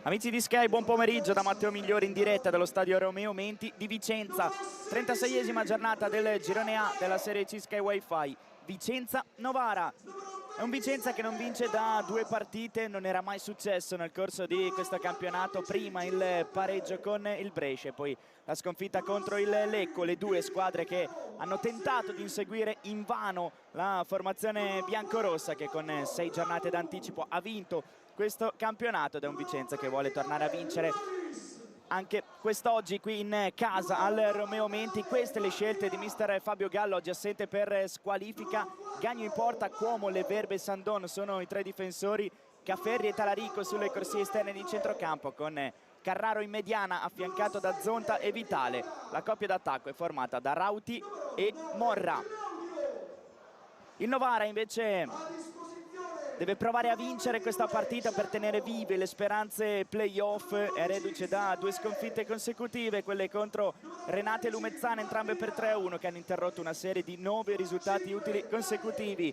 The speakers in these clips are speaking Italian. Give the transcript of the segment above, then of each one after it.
Amici di Sky, buon pomeriggio da Matteo Migliori in diretta dallo stadio Romeo Menti di Vicenza. 36esima giornata del girone A della Serie C Sky Wi-Fi. Vicenza-Novara. È un Vicenza che non vince da 2 partite, non era mai successo nel corso di questo campionato. Prima il pareggio con il Brescia e poi la sconfitta contro il Lecco. Le due squadre che hanno tentato di inseguire invano la formazione biancorossa, che con 6 giornate d'anticipo ha vinto questo campionato, ed è un Vicenza che vuole tornare a vincere anche quest'oggi qui in casa al Romeo Menti. Queste le scelte di mister Fabio Gallo, oggi assente per squalifica. Gagno in porta, Cuomo, Leverbe e Sandon sono i 3 difensori. Cafferri e Talarico sulle corsie esterne di centrocampo, con Carraro in mediana affiancato da Zonta e Vitale. La coppia d'attacco è formata da Rauti e Morra. Il Novara invece deve provare a vincere questa partita per tenere vive le speranze playoff. È reduce da 2 sconfitte consecutive, quelle contro Renate e Lumezzana, entrambe per 3-1, che hanno interrotto una serie di 9 risultati utili consecutivi.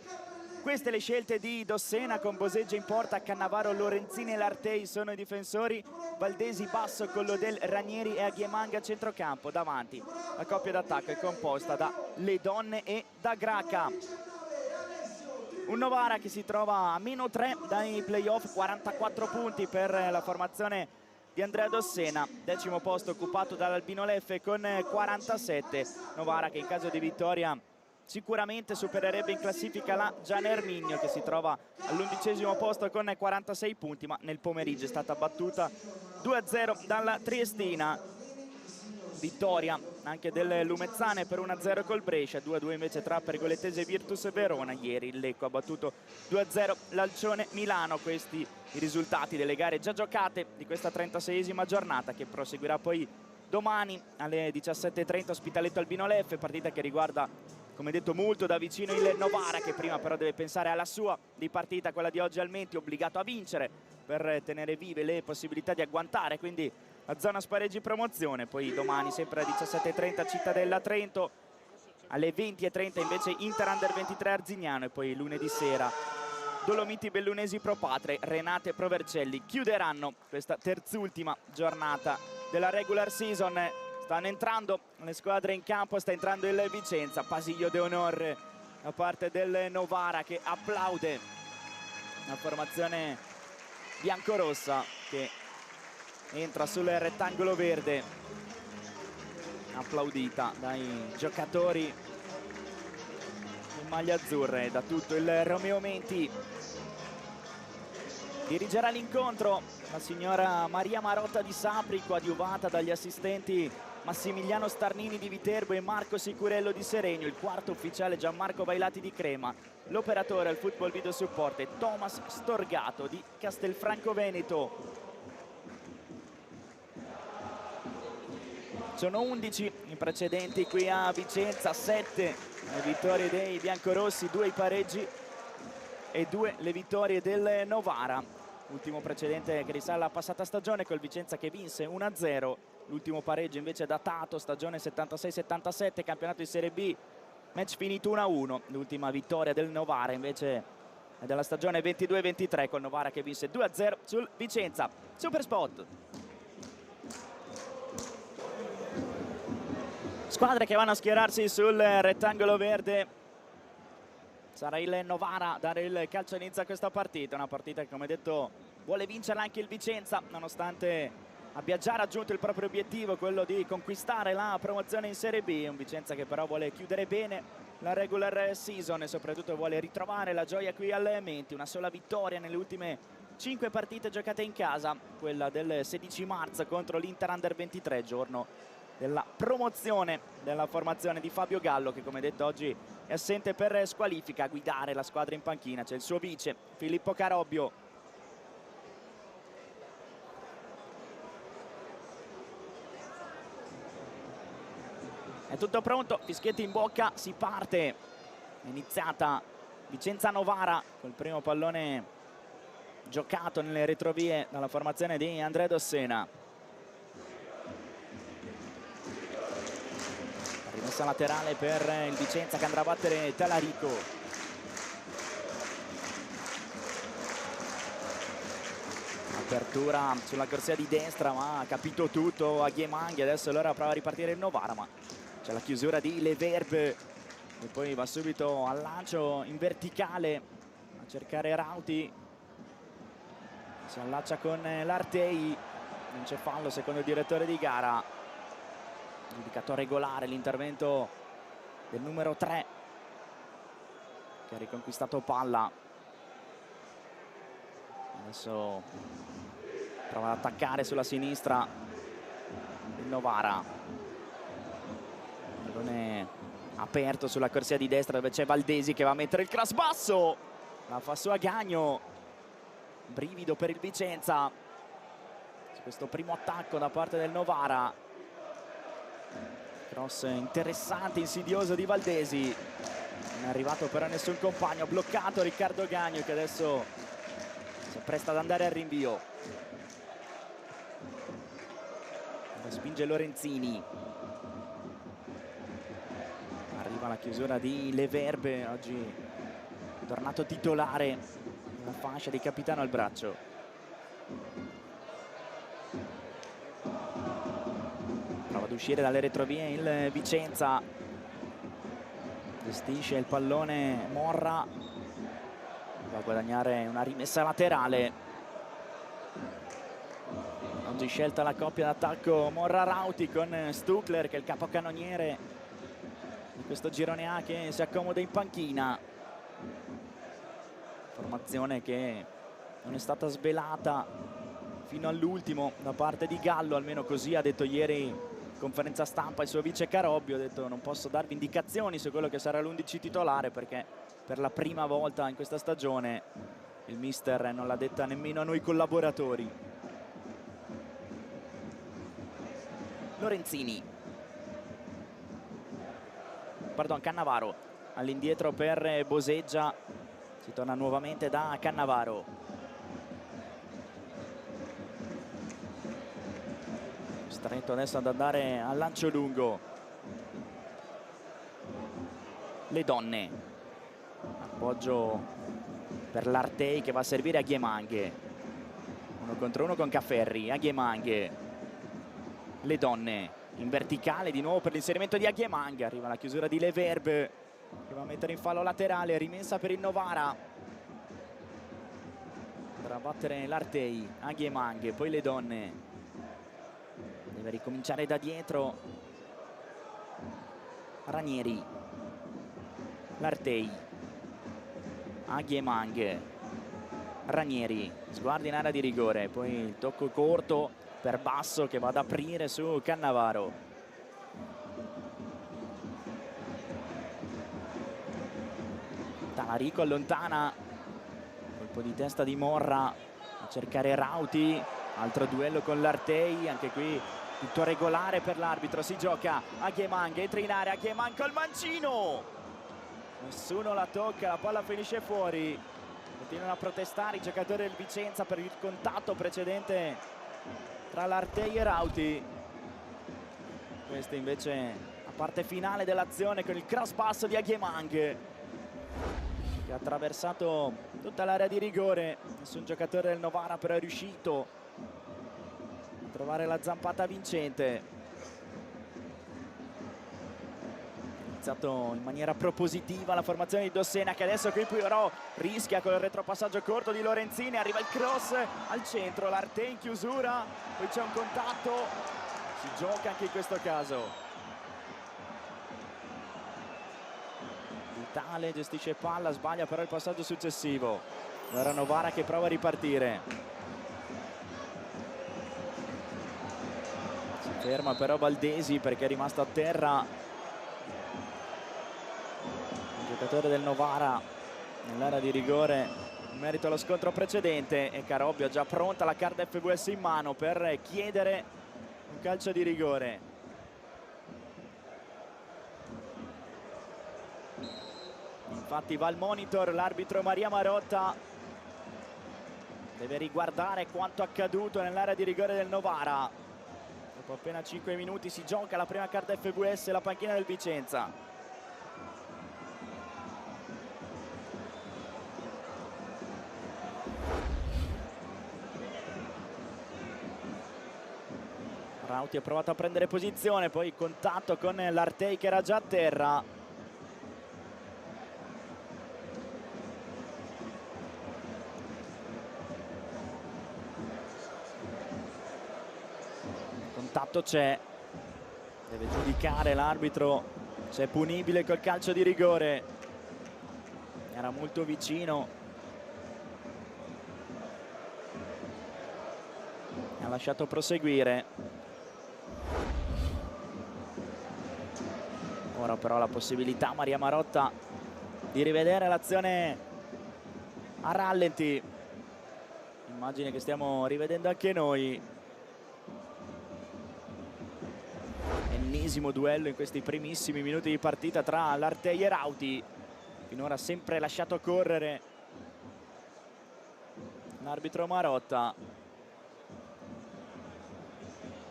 Queste le scelte di Dossena, con Boseggia in porta, Cannavaro, Lorenzini e Lartei sono i difensori. Valdesi basso con Lodel, Ranieri e Aghiemanga a centrocampo. Davanti la coppia d'attacco è composta da Le Donne e da Graca. Un Novara che si trova a -3 dai playoff, 44 punti per la formazione di Andrea Dossena. 10° posto occupato dall'Albino Leffe con 47. Novara che in caso di vittoria sicuramente supererebbe in classifica la Gian Erminio, che si trova all'11° posto con 46 punti, ma nel pomeriggio è stata battuta 2-0 dalla Triestina. Vittoria anche del Lumezzane per 1-0 col Brescia, 2-2 invece tra Pergolettese e Virtus Verona. Ieri il Lecco ha battuto 2-0 l'Alcione Milano. Questi i risultati delle gare già giocate di questa 36esima giornata, che proseguirà poi domani alle 17:30. Ospitaletto Albino Leffe, partita che riguarda, come detto, molto da vicino il Novara, che prima però deve pensare alla sua di partita, quella di oggi al Menti, obbligato a vincere per tenere vive le possibilità di agguantare quindi la zona spareggi promozione. Poi domani sempre alle 17:30 Cittadella Trento, alle 20:30 invece Inter Under 23 Arzignano, e poi lunedì sera Dolomiti Bellunesi Pro Patre. Renate e Provercelli chiuderanno questa terzultima giornata della regular season. Stanno entrando le squadre in campo, sta entrando il Vicenza. Pasillo de Honor da parte del Novara, che applaude la formazione biancorossa che entra sul rettangolo verde, applaudita dai giocatori in maglia azzurra e da tutto il Romeo Menti. Dirigerà l'incontro la signora Maria Marotta di Sapri, coadiuvata dagli assistenti Massimiliano Starnini di Viterbo e Marco Sicurello di Seregno. Il quarto ufficiale Gianmarco Bailati di Crema. L'operatore al Football Video Support è Thomas Storgato di Castelfranco Veneto. Sono 11 i precedenti qui a Vicenza, 7 le vittorie dei biancorossi, 2 i pareggi e 2 le vittorie del Novara. Ultimo precedente che risale alla passata stagione, col Vicenza che vinse 1-0. L'ultimo pareggio invece è datato, stagione 76-77, campionato di Serie B, match finito 1-1. L'ultima vittoria del Novara invece è della stagione 22-23, col Novara che vinse 2-0 sul Vicenza. Super spot. Squadre che vanno a schierarsi sul rettangolo verde. Sarà il Novara a dare il calcio inizio a questa partita. Una partita che, come detto, vuole vincere anche il Vicenza, nonostante abbia già raggiunto il proprio obiettivo, quello di conquistare la promozione in Serie B. Un Vicenza che però vuole chiudere bene la regular season e soprattutto vuole ritrovare la gioia qui al Menti. Una sola vittoria nelle ultime 5 partite giocate in casa, quella del 16 marzo contro l'Inter Under 23, giorno della promozione della formazione di Fabio Gallo, che, come detto, oggi è assente per squalifica. A guidare la squadra in panchina c'è il suo vice Filippo Carobbio. È tutto pronto, fischietti in bocca, si parte. È iniziata Vicenza-Novara col primo pallone giocato nelle retrovie dalla formazione di Andrea Dossena. Rimessa laterale per il Vicenza, che andrà a battere Talarico. Apertura sulla corsia di destra, ma ha capito tutto a Ghiemanghi. Adesso allora prova a ripartire il Novara, ma c'è la chiusura di Leverbe e poi va subito al lancio in verticale a cercare Rauti. Si allaccia con l'Artei, non c'è fallo secondo il direttore di gara. Giudicato regolare l'intervento del numero 3 che ha riconquistato palla. Adesso prova ad attaccare sulla sinistra il Novara. Pallone aperto sulla corsia di destra dove c'è Valdesi che va a mettere il cross basso. La fa su Agagno. Brivido per il Vicenza su questo primo attacco da parte del Novara. Cross interessante, insidioso di Valdesi. Non è arrivato però nessun compagno. Bloccato Riccardo Agagno che adesso si appresta ad andare al rinvio. Lo spinge Lorenzini. Arriva la chiusura di Leverbe, oggi tornato titolare, la fascia di capitano al braccio. Prova ad uscire dalle retrovie il Vicenza. Gestisce il pallone Morra. Va a guadagnare una rimessa laterale. Oggi scelta la coppia d'attacco Morra-Rauti con Stuckler che è il capocannoniere di questo girone A che si accomoda in panchina. Formazione che non è stata svelata fino all'ultimo da parte di Gallo, almeno così ha detto ieri in conferenza stampa il suo vice Carobbio. Ha detto: non posso darvi indicazioni su quello che sarà l'11 titolare perché per la prima volta in questa stagione il mister non l'ha detta nemmeno a noi collaboratori. Lorenzini, pardon, Cannavaro all'indietro per Boseggia. Si torna nuovamente da Cannavaro. Stretto adesso ad andare al lancio lungo. Le donne, appoggio per l'Artei che va a servire a Ghiemanghe. 1 contro 1 con Cafferri. A Ghiemanghe. Le donne in verticale di nuovo per l'inserimento di Aghiemanghe. Arriva la chiusura di Leverbe che va a mettere in fallo laterale. Rimessa per il Novara. Per abbattere l'Artei. Aghiemanghe, poi le donne. Deve ricominciare da dietro Ranieri. L'Artei. Aghiemanghe. Ranieri. Sguardo in area di rigore. Poi il tocco corto per Basso che va ad aprire su Cannavaro. Talarico allontana. Colpo di testa di Morra a cercare Rauti. Altro duello con l'Artei. Anche qui tutto regolare per l'arbitro. Si gioca a Ghiemanghe. Entra in area. Ghiemanghe col mancino. Nessuno la tocca. La palla finisce fuori. Continuano a protestare i giocatori del Vicenza per il contatto precedente tra l'Artei e Rauti. Questa invece la parte finale dell'azione con il cross passo di Aghiemanghe che ha attraversato tutta l'area di rigore. Nessun giocatore del Novara però è riuscito a trovare la zampata vincente. Iniziato in maniera propositiva la formazione di Dossena che adesso qui però rischia con il retropassaggio corto di Lorenzini. Arriva il cross al centro, l'Artei in chiusura, poi c'è un contatto, si gioca anche in questo caso. Vitale gestisce palla, sbaglia però il passaggio successivo. Ora Novara che prova a ripartire. Si ferma però Valdesi perché è rimasto a terra. Giocatore del Novara nell'area di rigore in merito allo scontro precedente e Carobbio ha già pronta la carta FVS in mano per chiedere un calcio di rigore. Infatti va al monitor l'arbitro Maria Marotta, deve riguardare quanto accaduto nell'area di rigore del Novara. Dopo appena 5 minuti si gioca la prima carta FVS e la panchina del Vicenza. Rauti ha provato a prendere posizione, poi contatto con l'Artei che era già a terra. Contatto c'è, deve giudicare l'arbitro se è punibile col calcio di rigore. Era molto vicino, ha lasciato proseguire. Ora però la possibilità Maria Marotta di rivedere l'azione a rallenti. Immagine che stiamo rivedendo anche noi. Ennesimo duello in questi primissimi minuti di partita tra l'Artei e Rauti. Finora sempre lasciato correre l'arbitro Marotta.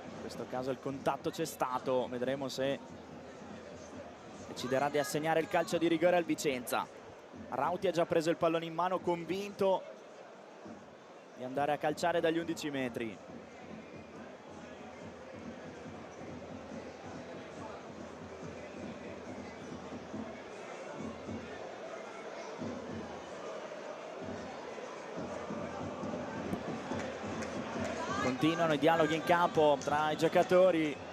In questo caso il contatto c'è stato, vedremo se deciderà di assegnare il calcio di rigore al Vicenza. Rauti ha già preso il pallone in mano, convinto di andare a calciare dagli 11 metri. Continuano i dialoghi in campo tra i giocatori.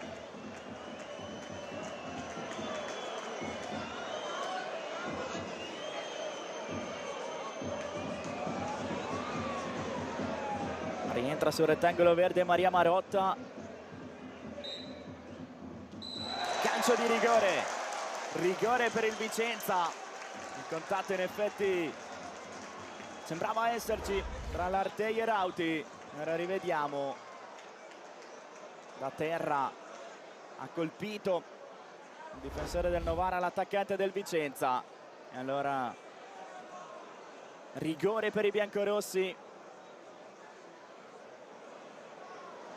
Rientra sul rettangolo verde Maria Marotta. Calcio di rigore. Rigore per il Vicenza. Il contatto in effetti sembrava esserci tra l'Artei e Rauti. Ora rivediamo. Da terra ha colpito il difensore del Novara, l'attaccante del Vicenza. E allora rigore per i biancorossi.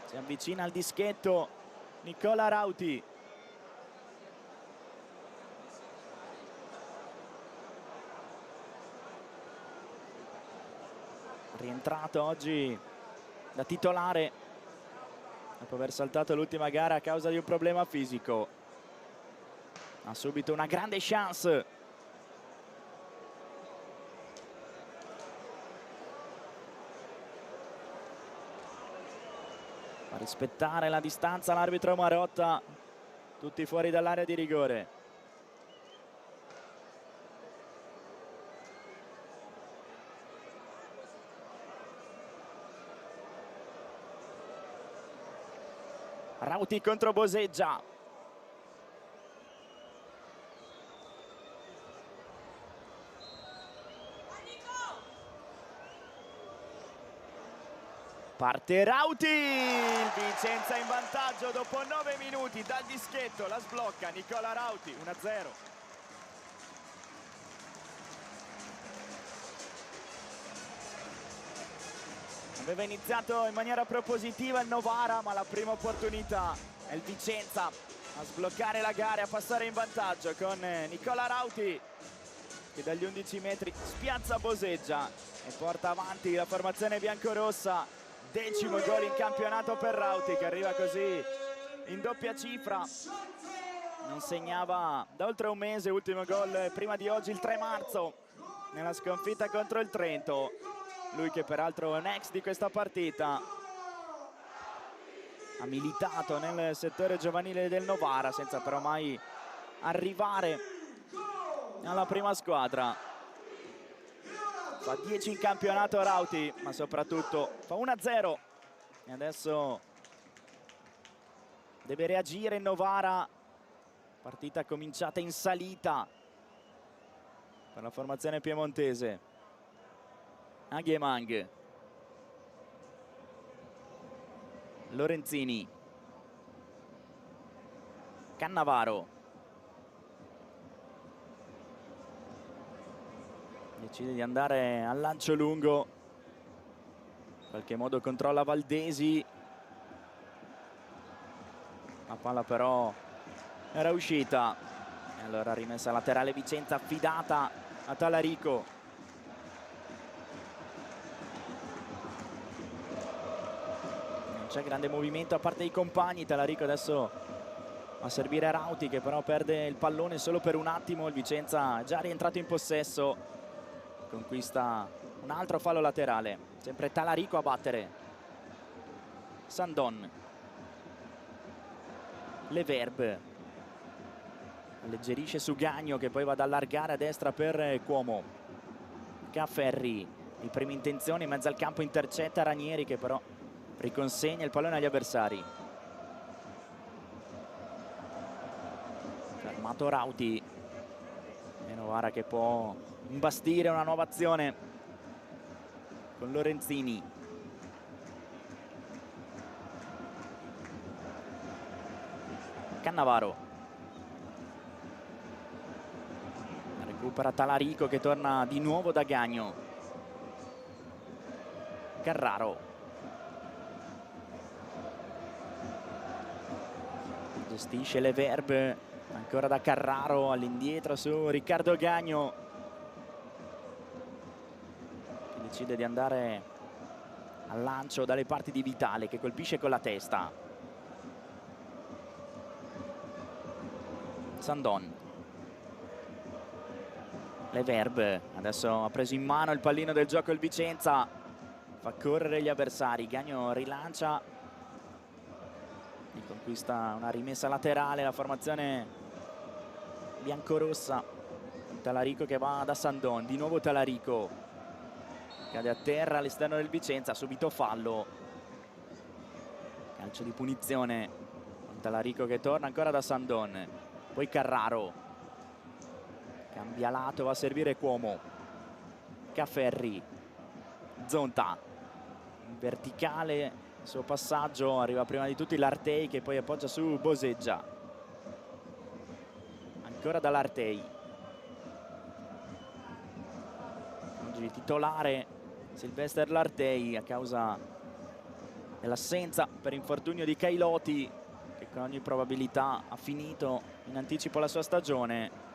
Si avvicina al dischetto Nicola Rauti. Rientrato oggi da titolare dopo aver saltato l'ultima gara a causa di un problema fisico. Ha subito una grande chance. A rispettare la distanza l'arbitro Marotta, tutti fuori dall'area di rigore. Rauti contro Boseggia. Parte Rauti, il Vicenza in vantaggio dopo 9 minuti dal dischetto, la sblocca Nicola Rauti, 1-0. Aveva iniziato in maniera propositiva il Novara, ma la prima opportunità è il Vicenza a sbloccare la gara e a passare in vantaggio con Nicola Rauti che dagli 11 metri spiazza Boseggia e porta avanti la formazione biancorossa. 10° gol in campionato per Rauti, che arriva così in doppia cifra. Non segnava da oltre un mese, ultimo gol prima di oggi il 3 marzo nella sconfitta contro il Trento. Lui che peraltro è un ex di questa partita, ha militato nel settore giovanile del Novara senza però mai arrivare alla prima squadra. Fa 10 in campionato Rauti, ma soprattutto fa 1-0 e adesso deve reagire il Novara. Partita cominciata in salita per la formazione piemontese. Aghiemang, Lorenzini, Cannavaro. Decide di andare al lancio lungo, in qualche modo controlla Valdesi. La palla però era uscita e allora rimessa laterale Vicenza affidata a Talarico. c'è grande movimento a parte i compagni. Talarico adesso a servire Rauti, che però perde il pallone solo per un attimo. Il Vicenza è già rientrato in possesso, conquista un altro fallo laterale. Sempre Talarico a battere. Sandon, Leverbe alleggerisce su Gagno, che poi va ad allargare a destra per Cuomo. Cafferri, il primo intenzione in mezzo al campo, intercetta Ranieri, che però riconsegna il pallone agli avversari. Fermato Rauti e Novara che può imbastire una nuova azione con Lorenzini. Cannavaro recupera Talarico, che torna di nuovo da Gagno. Carraro gestisce Leverbe, ancora da Carraro, all'indietro su Riccardo Gagno, che decide di andare al lancio dalle parti di Vitale, che colpisce con la testa. Sandon, Leverbe adesso ha preso in mano il pallino del gioco il Vicenza, fa correre gli avversari. Gagno rilancia e conquista una rimessa laterale. La formazione biancorossa, Talarico che va da Sandon, di nuovo Talarico, cade a terra all'esterno del Vicenza, subito fallo, calcio di punizione. Talarico che torna ancora da Sandon, poi Carraro cambia lato, va a servire Cuomo. Cafferri, Zonta in verticale, il suo passaggio arriva prima di tutti l'Artei, che poi appoggia su Boseggia, ancora dall'Artei. Oggi titolare Silvester L'Artei a causa dell'assenza per infortunio di Cailoti, che con ogni probabilità ha finito in anticipo la sua stagione.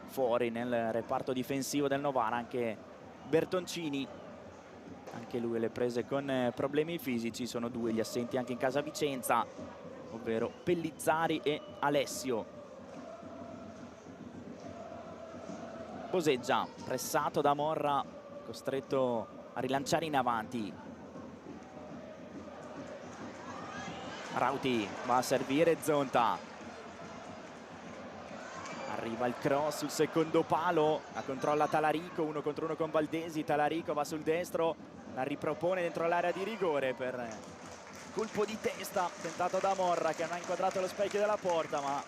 Fuori nel reparto difensivo del Novara anche Bertoncini, anche lui alle prese con problemi fisici. Sono due gli assenti anche in casa Vicenza, ovvero Pellizzari e Alessio. Boseggia pressato da Morra, costretto a rilanciare in avanti. Rauti va a servire Zonta, arriva il cross sul secondo palo, la controlla Talarico, 1 contro 1 con Valdesi. Talarico va sul destro, la ripropone dentro l'area di rigore per colpo di testa tentato da Morra, che non ha inquadrato lo specchio della porta, ma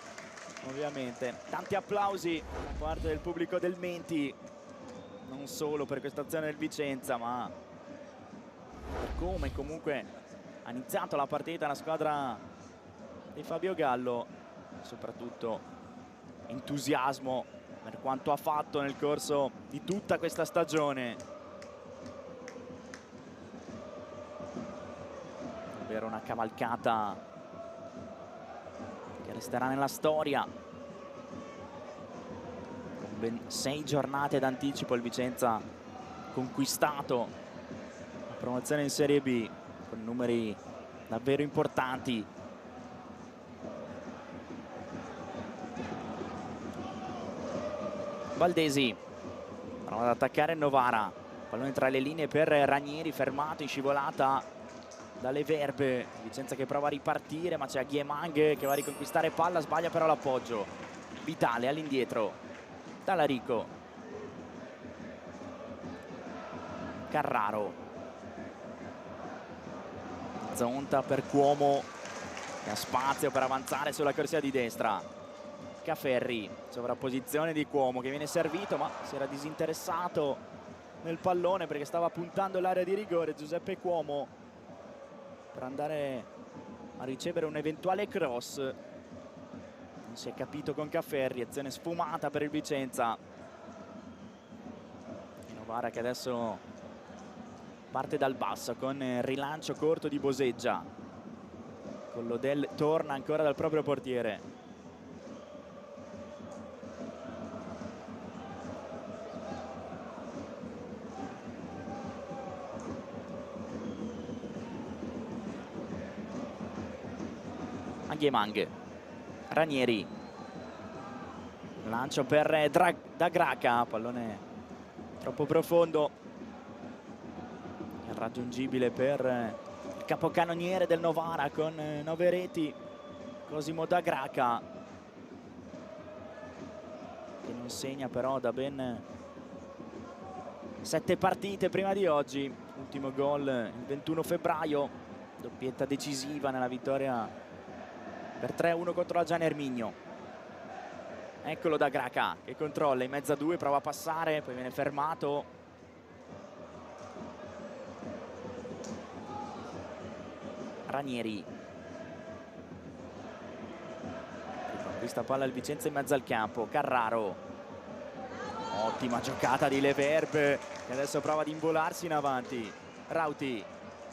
ovviamente tanti applausi da parte del pubblico del Menti, non solo per questa azione del Vicenza, ma per come comunque ha iniziato la partita la squadra di Fabio Gallo, soprattutto entusiasmo per quanto ha fatto nel corso di tutta questa stagione. Davvero una cavalcata che resterà nella storia. Con ben 6 giornate d'anticipo il Vicenza ha conquistato la promozione in Serie B con numeri davvero importanti. Valdesi prova ad attaccare Novara, pallone tra le linee per Ranieri, fermato in scivolata dalle Verbe. Vicenza che prova a ripartire, ma c'è Aghiemang che va a riconquistare palla, sbaglia però l'appoggio. Vitale all'indietro, Talarico, Carraro, Zonta per Cuomo, che ha spazio per avanzare sulla corsia di destra. Cafferri, sovrapposizione di Cuomo che viene servito, ma si era disinteressato nel pallone perché stava puntando l'area di rigore Giuseppe Cuomo per andare a ricevere un eventuale cross. Non si è capito con Cafferri, azione sfumata per il Vicenza. E Novara che adesso parte dal basso con rilancio corto di Boseggia. Collodel torna ancora dal proprio portiere. Aghemang, Ranieri, lancio per Da Graca, pallone troppo profondo, irraggiungibile per il capocannoniere del Novara con 9 reti, Cosimo Da Graca, che non segna però da ben 7 partite prima di oggi. Ultimo gol il 21 febbraio, doppietta decisiva nella vittoria per 3-1 contro la Gian Erminio. Eccolo Da Graca che controlla in mezzo a 2, prova a passare, poi viene fermato. Ranieri, questa palla il Vicenza in mezzo al campo. Carraro, ottima giocata di Leverbe che adesso prova ad involarsi in avanti. Rauti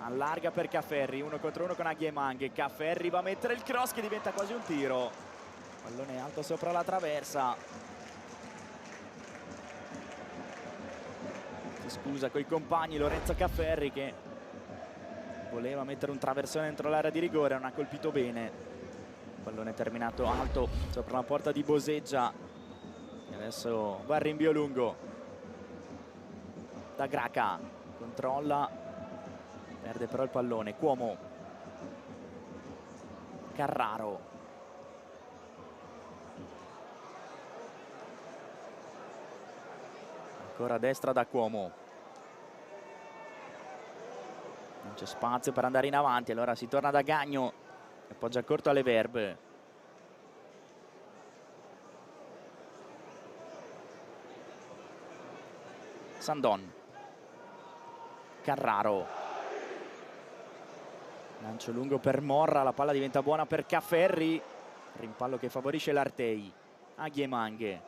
allarga per Cafferri, 1 contro 1 con Aghemang. Cafferri va a mettere il cross che diventa quasi un tiro, pallone alto sopra la traversa. Si scusa coi compagni Lorenzo Cafferri che voleva mettere un traversone dentro l'area di rigore, non ha colpito bene. Pallone terminato alto sopra la porta di Boseggia e adesso va il rinvio lungo. Da Graca controlla, perde però il pallone. Cuomo, Carraro, ancora a destra da Cuomo, non c'è spazio per andare in avanti, allora si torna da Gagno, appoggia corto alle Verbe. Sandon, Carraro, lancio lungo per Morra, la palla diventa buona per Cafferri, rimpallo che favorisce l'Artei. Aghemang,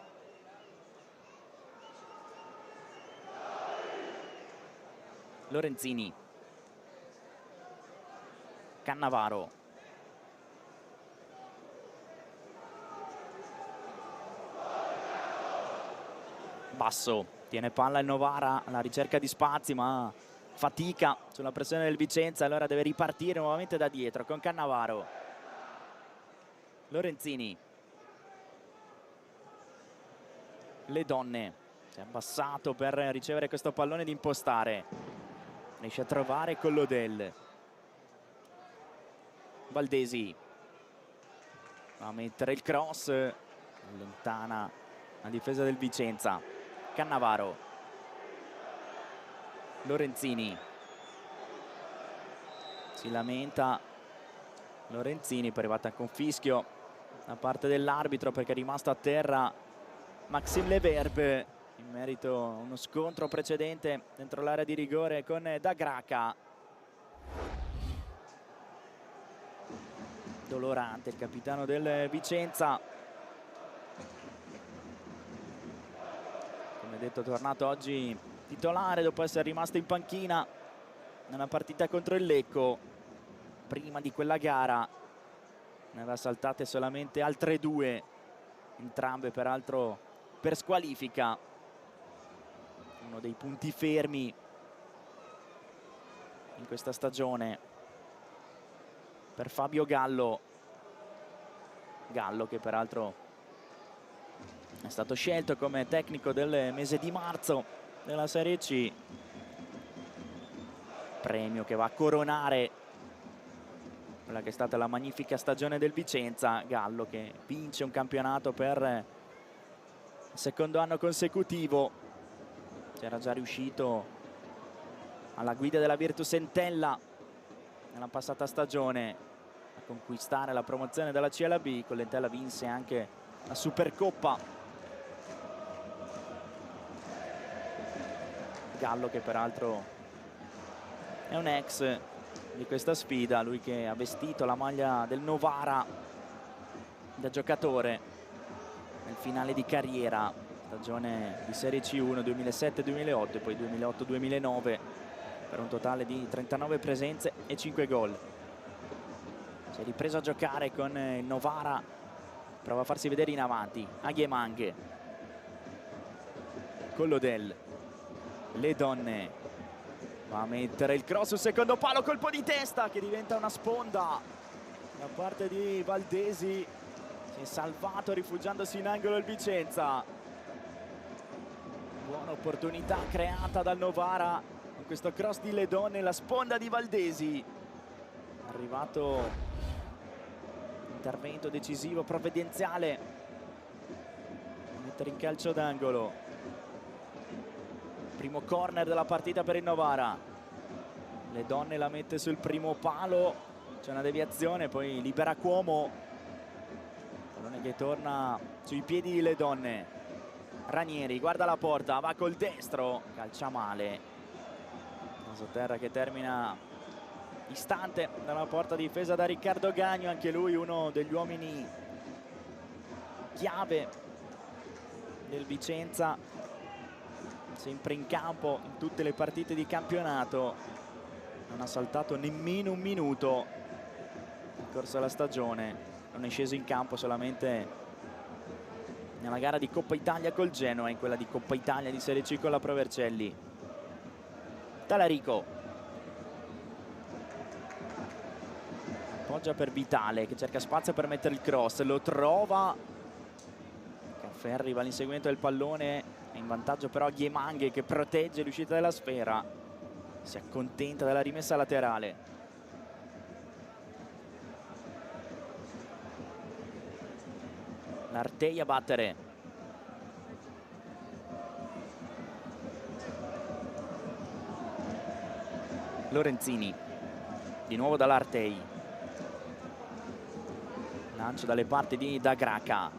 Lorenzini, Cannavaro, Basso, tiene palla il Novara alla ricerca di spazi ma fatica sulla pressione del Vicenza, allora deve ripartire nuovamente da dietro con Cannavaro. Lorenzini, Le Donne, si è abbassato per ricevere questo pallone ed impostare, riesce a trovare Collodel. Valdesi va a mettere il cross, allontana la difesa del Vicenza. Cannavaro, Lorenzini, si lamenta Lorenzini, poi è arrivata con fischio da parte dell'arbitro perché è rimasto a terra Maxime Leverbe in merito a uno scontro precedente dentro l'area di rigore con Da Graca. Dolorante il capitano del Vicenza, come detto tornato oggi titolare dopo essere rimasto in panchina nella partita contro il Lecco. Prima di quella gara ne aveva saltate solamente altre 2, entrambe peraltro per squalifica. Uno dei punti fermi in questa stagione per Fabio Gallo, che peraltro è stato scelto come tecnico del mese di marzo della Serie C, premio che va a coronare quella che è stata la magnifica stagione del Vicenza. Gallo che vince un campionato per il secondo anno consecutivo, c'era già riuscito alla guida della Virtus Entella nella passata stagione a conquistare la promozione della CLB. Con l'Entella vinse anche la Supercoppa. Gallo che peraltro è un ex di questa sfida, lui che ha vestito la maglia del Novara da giocatore nel finale di carriera, stagione di Serie C1 2007-2008 e poi 2008-2009, per un totale di 39 presenze e 5 gol. Si è ripreso a giocare con il Novara, prova a farsi vedere in avanti. Aghemang, Collodel, Le Donne, va a mettere il cross sul secondo palo, colpo di testa che diventa una sponda da parte di Valdesi. Si è salvato rifugiandosi in angolo il Vicenza. Buona opportunità creata dal Novara con questo cross di Ledon nella sponda di Valdesi. Arrivato intervento decisivo, provvidenziale a mettere in calcio d'angolo. Primo corner della partita per il Novara. Ledon la mette sul primo palo, c'è una deviazione, poi libera Cuomo. Pallone che torna sui piedi di Ledon. Ranieri guarda la porta, va col destro, calcia male. Terra che termina distante dalla porta, difesa da Riccardo Gagno, anche lui uno degli uomini chiave del Vicenza, sempre in campo in tutte le partite di campionato. Non ha saltato nemmeno un minuto nel corso della stagione, non è sceso in campo solamente nella gara di Coppa Italia col Genoa e in quella di Coppa Italia di Serie C con la Pro Vercelli. Talarico appoggia per Vitale che cerca spazio per mettere il cross, lo trova. Caffè arriva all'inseguimento del pallone, è in vantaggio però Ghiemanghe che protegge l'uscita della sfera, si accontenta della rimessa laterale. L'Artei a battere. Lorenzini di nuovo dall'Artei, lancio dalle parti di Dagraca.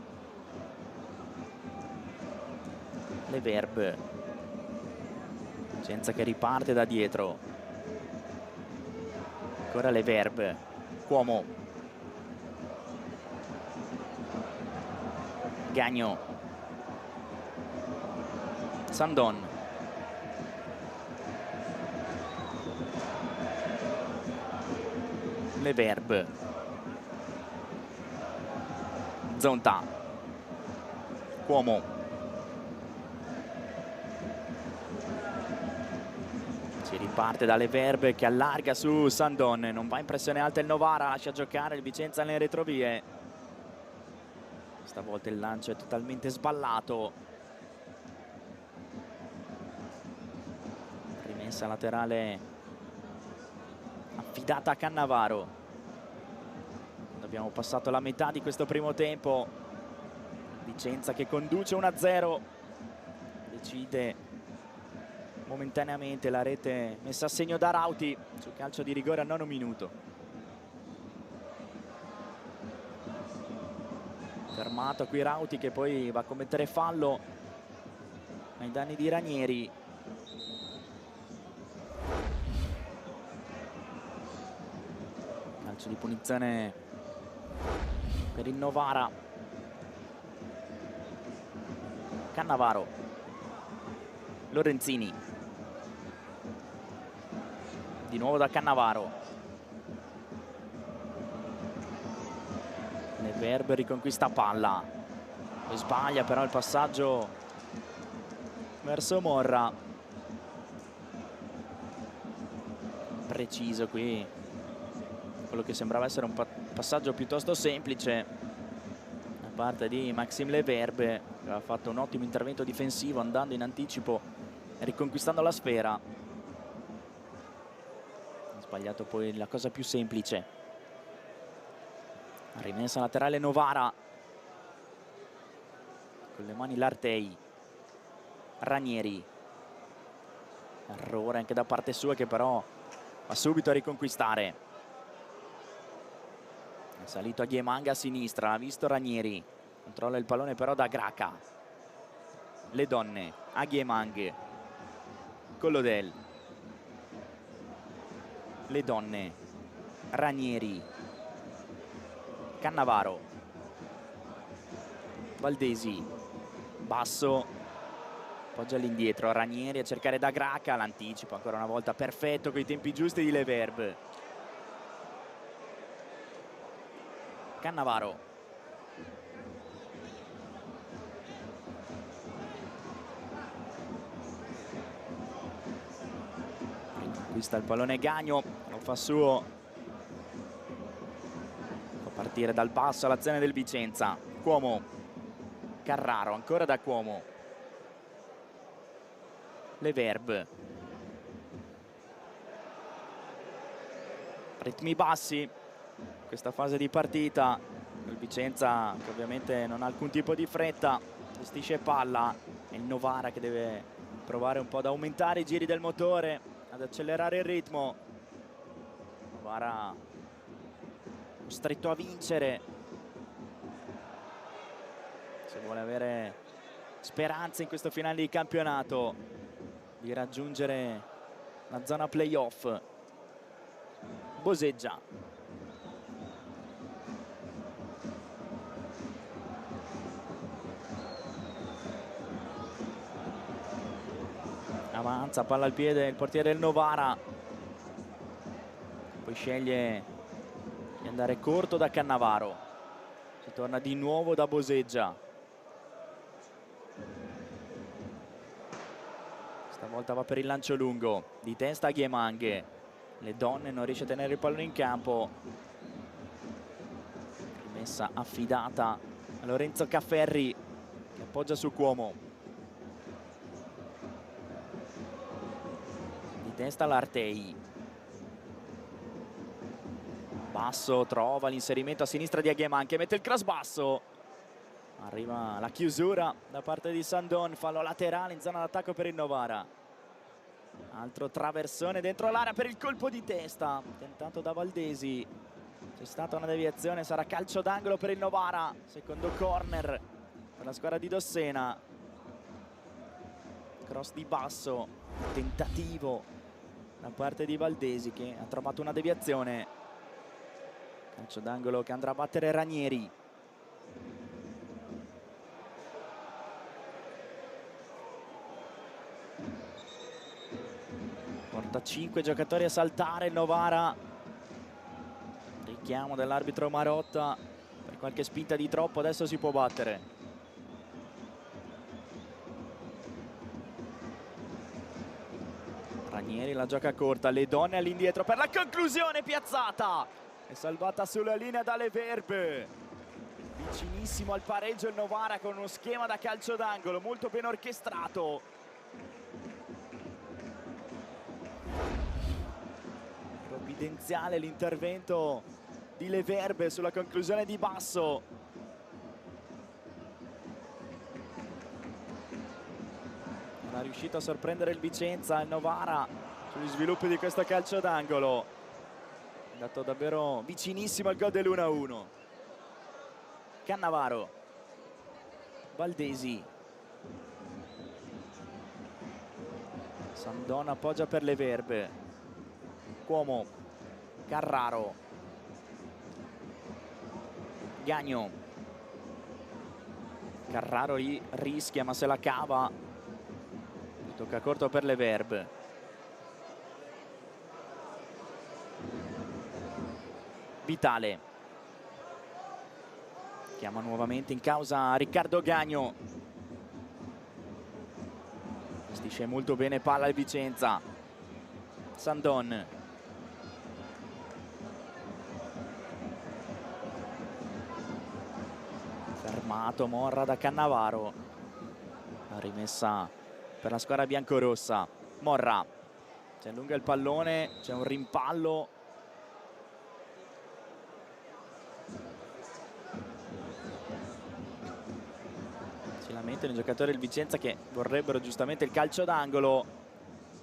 Leverb, Vicenza che riparte da dietro, ancora Leverb, Cuomo, Gagno, Sandon, Leverb, Zonta, Cuomo, si riparte da Leverb che allarga su Sandon, non va in pressione alta il Novara, lascia giocare il Vicenza nelle retrovie. Stavolta il lancio è totalmente sballato, rimessa laterale affidata a Cannavaro. Abbiamo passato la metà di questo primo tempo, Vicenza che conduce 1-0, decide momentaneamente la rete messa a segno da Rauti sul calcio di rigore al 9° minuto. Fermato qui Rauti che poi va a commettere fallo ai danni di Ranieri. Calcio di punizione per il Novara. Cannavaro, Lorenzini, di nuovo da Cannavaro. Leverb riconquista palla, poi sbaglia però il passaggio verso Morra. Preciso qui quello che sembrava essere un passaggio piuttosto semplice da parte di Maxime Leverb, che aveva fatto un ottimo intervento difensivo andando in anticipo e riconquistando la sfera. Ha sbagliato poi la cosa più semplice. Rimessa laterale Novara, con le mani l'Artei. Ranieri, errore anche da parte sua che però va subito a riconquistare. È salito a Ghiemanghe a sinistra, ha visto Ranieri, controlla il pallone però da Graca. Le donne a Ghiemanghe, Collodel, le donne, Ranieri, Cannavaro, Valdesi, basso, appoggia all'indietro, Ranieri a cercare da Graca, l'anticipo ancora una volta perfetto con i tempi giusti di Leverb. Cannavaro, riconquista il pallone Gagno, lo fa suo partire dal basso l'azione del Vicenza. Cuomo, Carraro, ancora da Cuomo, Leverbe, ritmi bassi questa fase di partita. Il Vicenza che ovviamente non ha alcun tipo di fretta, gestisce palla, è il Novara che deve provare un po' ad aumentare i giri del motore, ad accelerare il ritmo. Novara costretto a vincere se vuole avere speranze in questo finale di campionato di raggiungere la zona playoff. Boseggia, avanza, palla al piede il portiere del Novara, poi sceglie di andare corto da Cannavaro, si torna di nuovo da Boseggia, stavolta va per il lancio lungo, di testa a Ghiemanghe, le donne non riesce a tenere il pallone in campo, rimessa affidata a Lorenzo Cafferri che appoggia su Cuomo, di testa l'Artei, Basso trova l'inserimento a sinistra di Ghiemanghe, mette il cross basso, arriva la chiusura da parte di Sandon, fallo laterale in zona d'attacco per il Novara. Altro traversone dentro l'area per il colpo di testa tentato da Valdesi, c'è stata una deviazione, sarà calcio d'angolo per il Novara, secondo corner per la squadra di Dossena. Cross di Basso, tentativo da parte di Valdesi che ha trovato una deviazione, calcio d'angolo che andrà a battere Ranieri. Porta 5 giocatori a saltare il Novara, richiamo dell'arbitro Marotta per qualche spinta di troppo, adesso si può battere. Ranieri la gioca corta, le donne all'indietro per la conclusione, piazzata e salvata sulla linea da Leverbe. Vicinissimo al pareggio il Novara con uno schema da calcio d'angolo molto ben orchestrato. Provvidenziale l'intervento di Leverbe sulla conclusione di Basso. Non è riuscito a sorprendere il Vicenza, il Novara sugli sviluppi di questo calcio d'angolo. È andato davvero vicinissimo al gol dell'1-1. Cannavaro, Valdesi, Sandon appoggia per Leverbe, Cuomo, Carraro, Gagno, Carraro rischia ma se la cava, tocca corto per Leverbe, Vitale chiama nuovamente in causa Riccardo Gagno, gestisce molto bene palla il Vicenza. Sandon, fermato Morra da Cannavaro, la rimessa per la squadra biancorossa. Morra, si allunga il pallone, c'è un rimpallo, si lamentano i giocatori del Vicenza che vorrebbero giustamente il calcio d'angolo.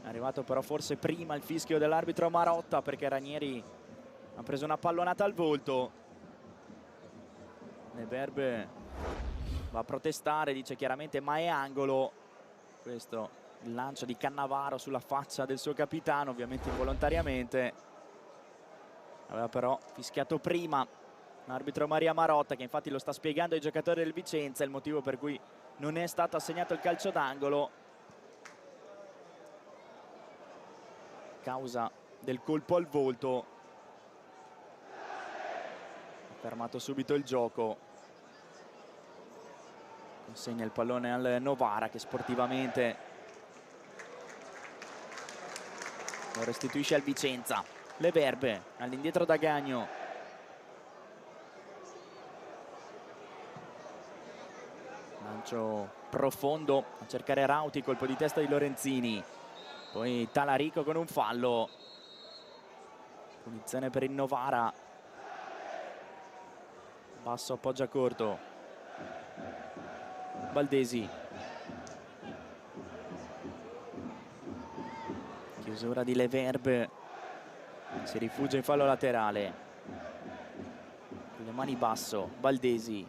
È arrivato però forse prima il fischio dell'arbitro Marotta perché Ranieri ha preso una pallonata al volto. Leverbe va a protestare, dice chiaramente ma è angolo. Questo il lancio di Cannavaro sulla faccia del suo capitano, ovviamente involontariamente. Aveva però fischiato prima l'arbitro Maria Marotta, che infatti lo sta spiegando ai giocatori del Vicenza il motivo per cui non è stato assegnato il calcio d'angolo, causa del colpo al volto. Ha fermato subito il gioco, consegna il pallone al Novara che sportivamente lo restituisce al Vicenza. Leverbe all'indietro da Gagno, Lancio profondo a cercare Rauti, colpo di testa di Lorenzini. Poi Talarico con un fallo. Punizione per il Novara. Basso appoggia corto. Valdesi. Chiusura di Leverbe. Si rifugia in fallo laterale. Con le mani basso. Valdesi.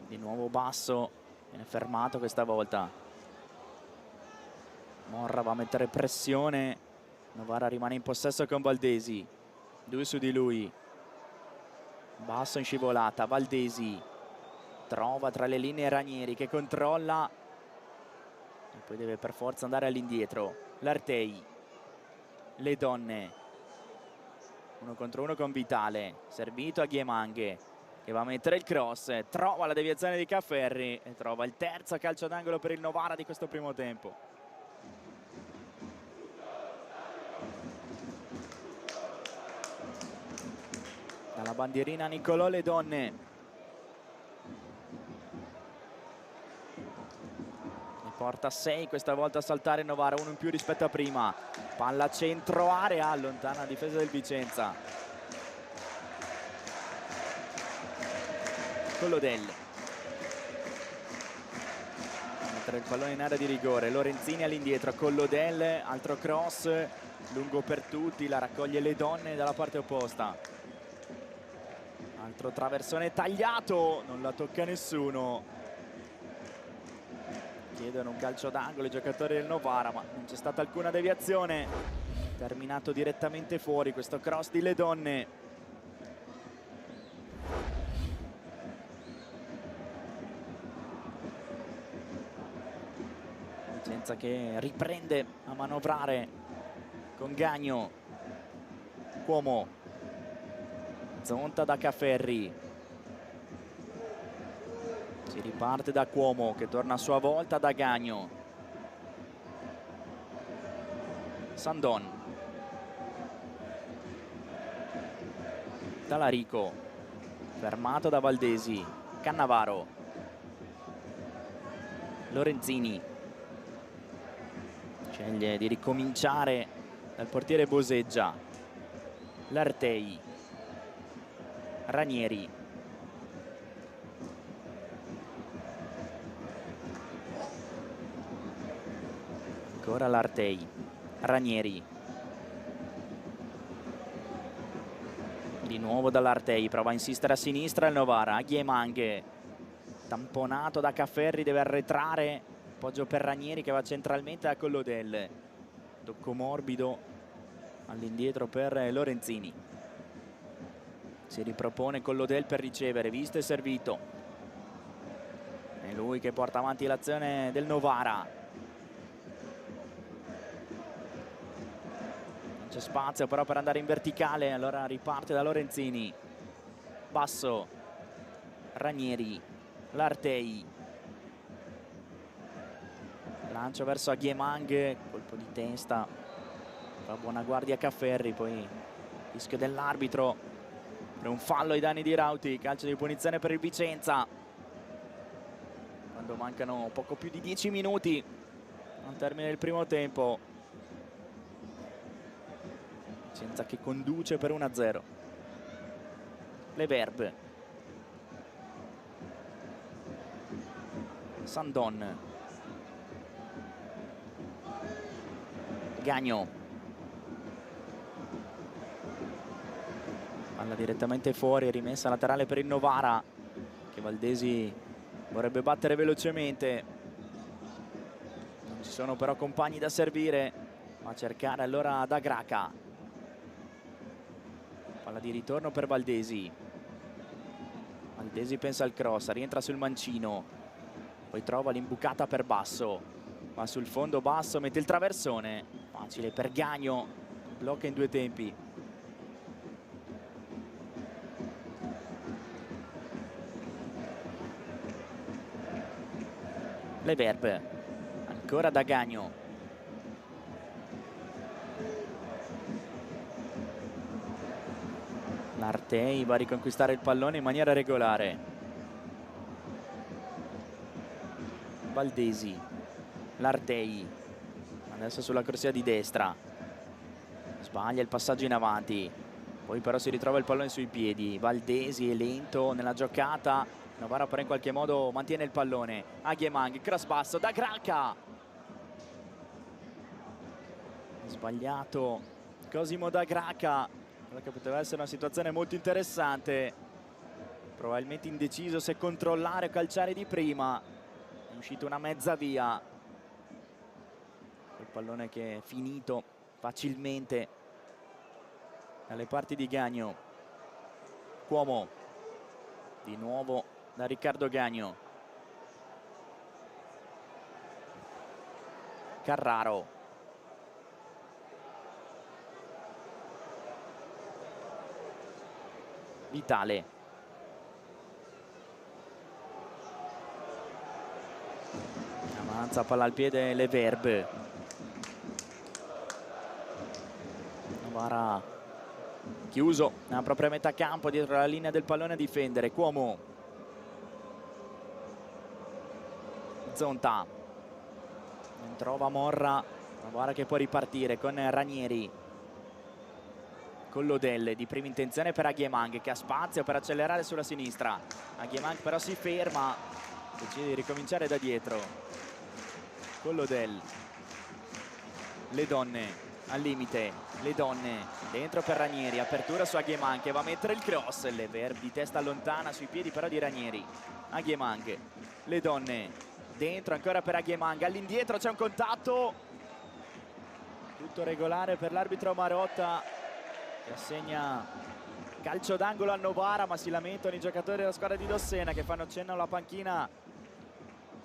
Di nuovo basso. Viene fermato questa volta. Morra va a mettere pressione. Novara rimane in possesso con Valdesi. 2 su di lui. Basso in scivolata. Valdesi trova tra le linee Ranieri che controlla e poi deve per forza andare all'indietro. L'Artei. Le donne 1 contro 1 con Vitale. Servito a Ghiemanghe che va a mettere il cross. Trova la deviazione di Cafferri e trova il terzo calcio d'angolo per il Novara di questo primo tempo. Dalla bandierina Nicolò Le donne. Ne porta 6 questa volta a saltare Novara, 1 in più rispetto a prima. Palla centro area, allontana la difesa del Vicenza. Collodel. Mentre il pallone in area di rigore. Lorenzini all'indietro, Collodel, altro cross lungo per tutti, la raccoglie Le donne dalla parte opposta. Altro traversone tagliato, non la tocca nessuno. Chiedono un calcio d'angolo i giocatori del Novara, ma non c'è stata alcuna deviazione. Terminato direttamente fuori questo cross di Le donne. Vicenza che riprende a manovrare con Gagno. Cuomo. Zonta da Cafferri. Si riparte da Cuomo che torna a sua volta da Gagno. Sandon. Talarico. Fermato da Valdesi. Cannavaro. Lorenzini. Sceglie di ricominciare dal portiere Boseggia. L'Artei. Ranieri. Ancora l'Artei. Ranieri. Di nuovo dall'Artei, prova a insistere a sinistra il Novara. Ghiemanghe. Tamponato da Cafferri, deve arretrare. Appoggio per Ranieri che va centralmente a Collodel. Tocco morbido all'indietro per Lorenzini. Si ripropone Collodel per ricevere, visto e servito. È lui che porta avanti l'azione del Novara. Non c'è spazio però per andare in verticale, allora riparte da Lorenzini. Basso. Ranieri. L'Artei. Lancio verso Ghiemanghe, colpo di testa. Fa buona guardia Cafferri, poi rischio dell'arbitro. Per un fallo ai danni di Rauti, calcio di punizione per il Vicenza. Quando mancano poco più di 10 minuti al termine del primo tempo. Vicenza che conduce per 1-0. Leverbe. Sandon. Gagno. Palla direttamente fuori, rimessa laterale per il Novara che Valdesi vorrebbe battere velocemente. Non ci sono però compagni da servire, va a cercare allora da Graca. Palla di ritorno per Valdesi. Valdesi pensa al cross, rientra sul mancino, poi trova l'imbucata per Basso, va sul fondo Basso, mette il traversone, facile per Gagno, blocca in 2 tempi. Leverbe, ancora da Gagno. L'Artei va a riconquistare il pallone in maniera regolare. Baldesi, Lartei, adesso sulla corsia di destra, sbaglia il passaggio in avanti, poi però si ritrova il pallone sui piedi. Baldesi è lento nella giocata, Novara però in qualche modo mantiene il pallone. Agyemang, cross basso da Graca, sbagliato Cosimo da Graca, quella che poteva essere una situazione molto interessante, probabilmente indeciso se controllare o calciare di prima. È uscita una mezza via, quel pallone che è finito facilmente dalle parti di Gagno. Cuomo, di nuovo da Riccardo Gagno. Carraro, Vitale, avanza palla al piede Leverbe. Novara chiuso nella propria metà campo, dietro la linea del pallone a difendere. Cuomo, Zonta, non trova Morra. Novara che può ripartire con Ranieri, con Lodelle di prima intenzione per Agyemang, che ha spazio per accelerare sulla sinistra. Agyemang però si ferma, decide di ricominciare da dietro con Lodelle. Le donne al limite, le donne dentro per Ranieri, apertura su Agyemang che va a mettere il cross. Lever di testa lontana sui piedi però di Ranieri. Agyemang, le donne dentro ancora per Agyemang, all'indietro c'è un contatto, tutto regolare per l'arbitro Marotta, che assegna calcio d'angolo a Novara, ma si lamentano i giocatori della squadra di Dossena che fanno cenno alla panchina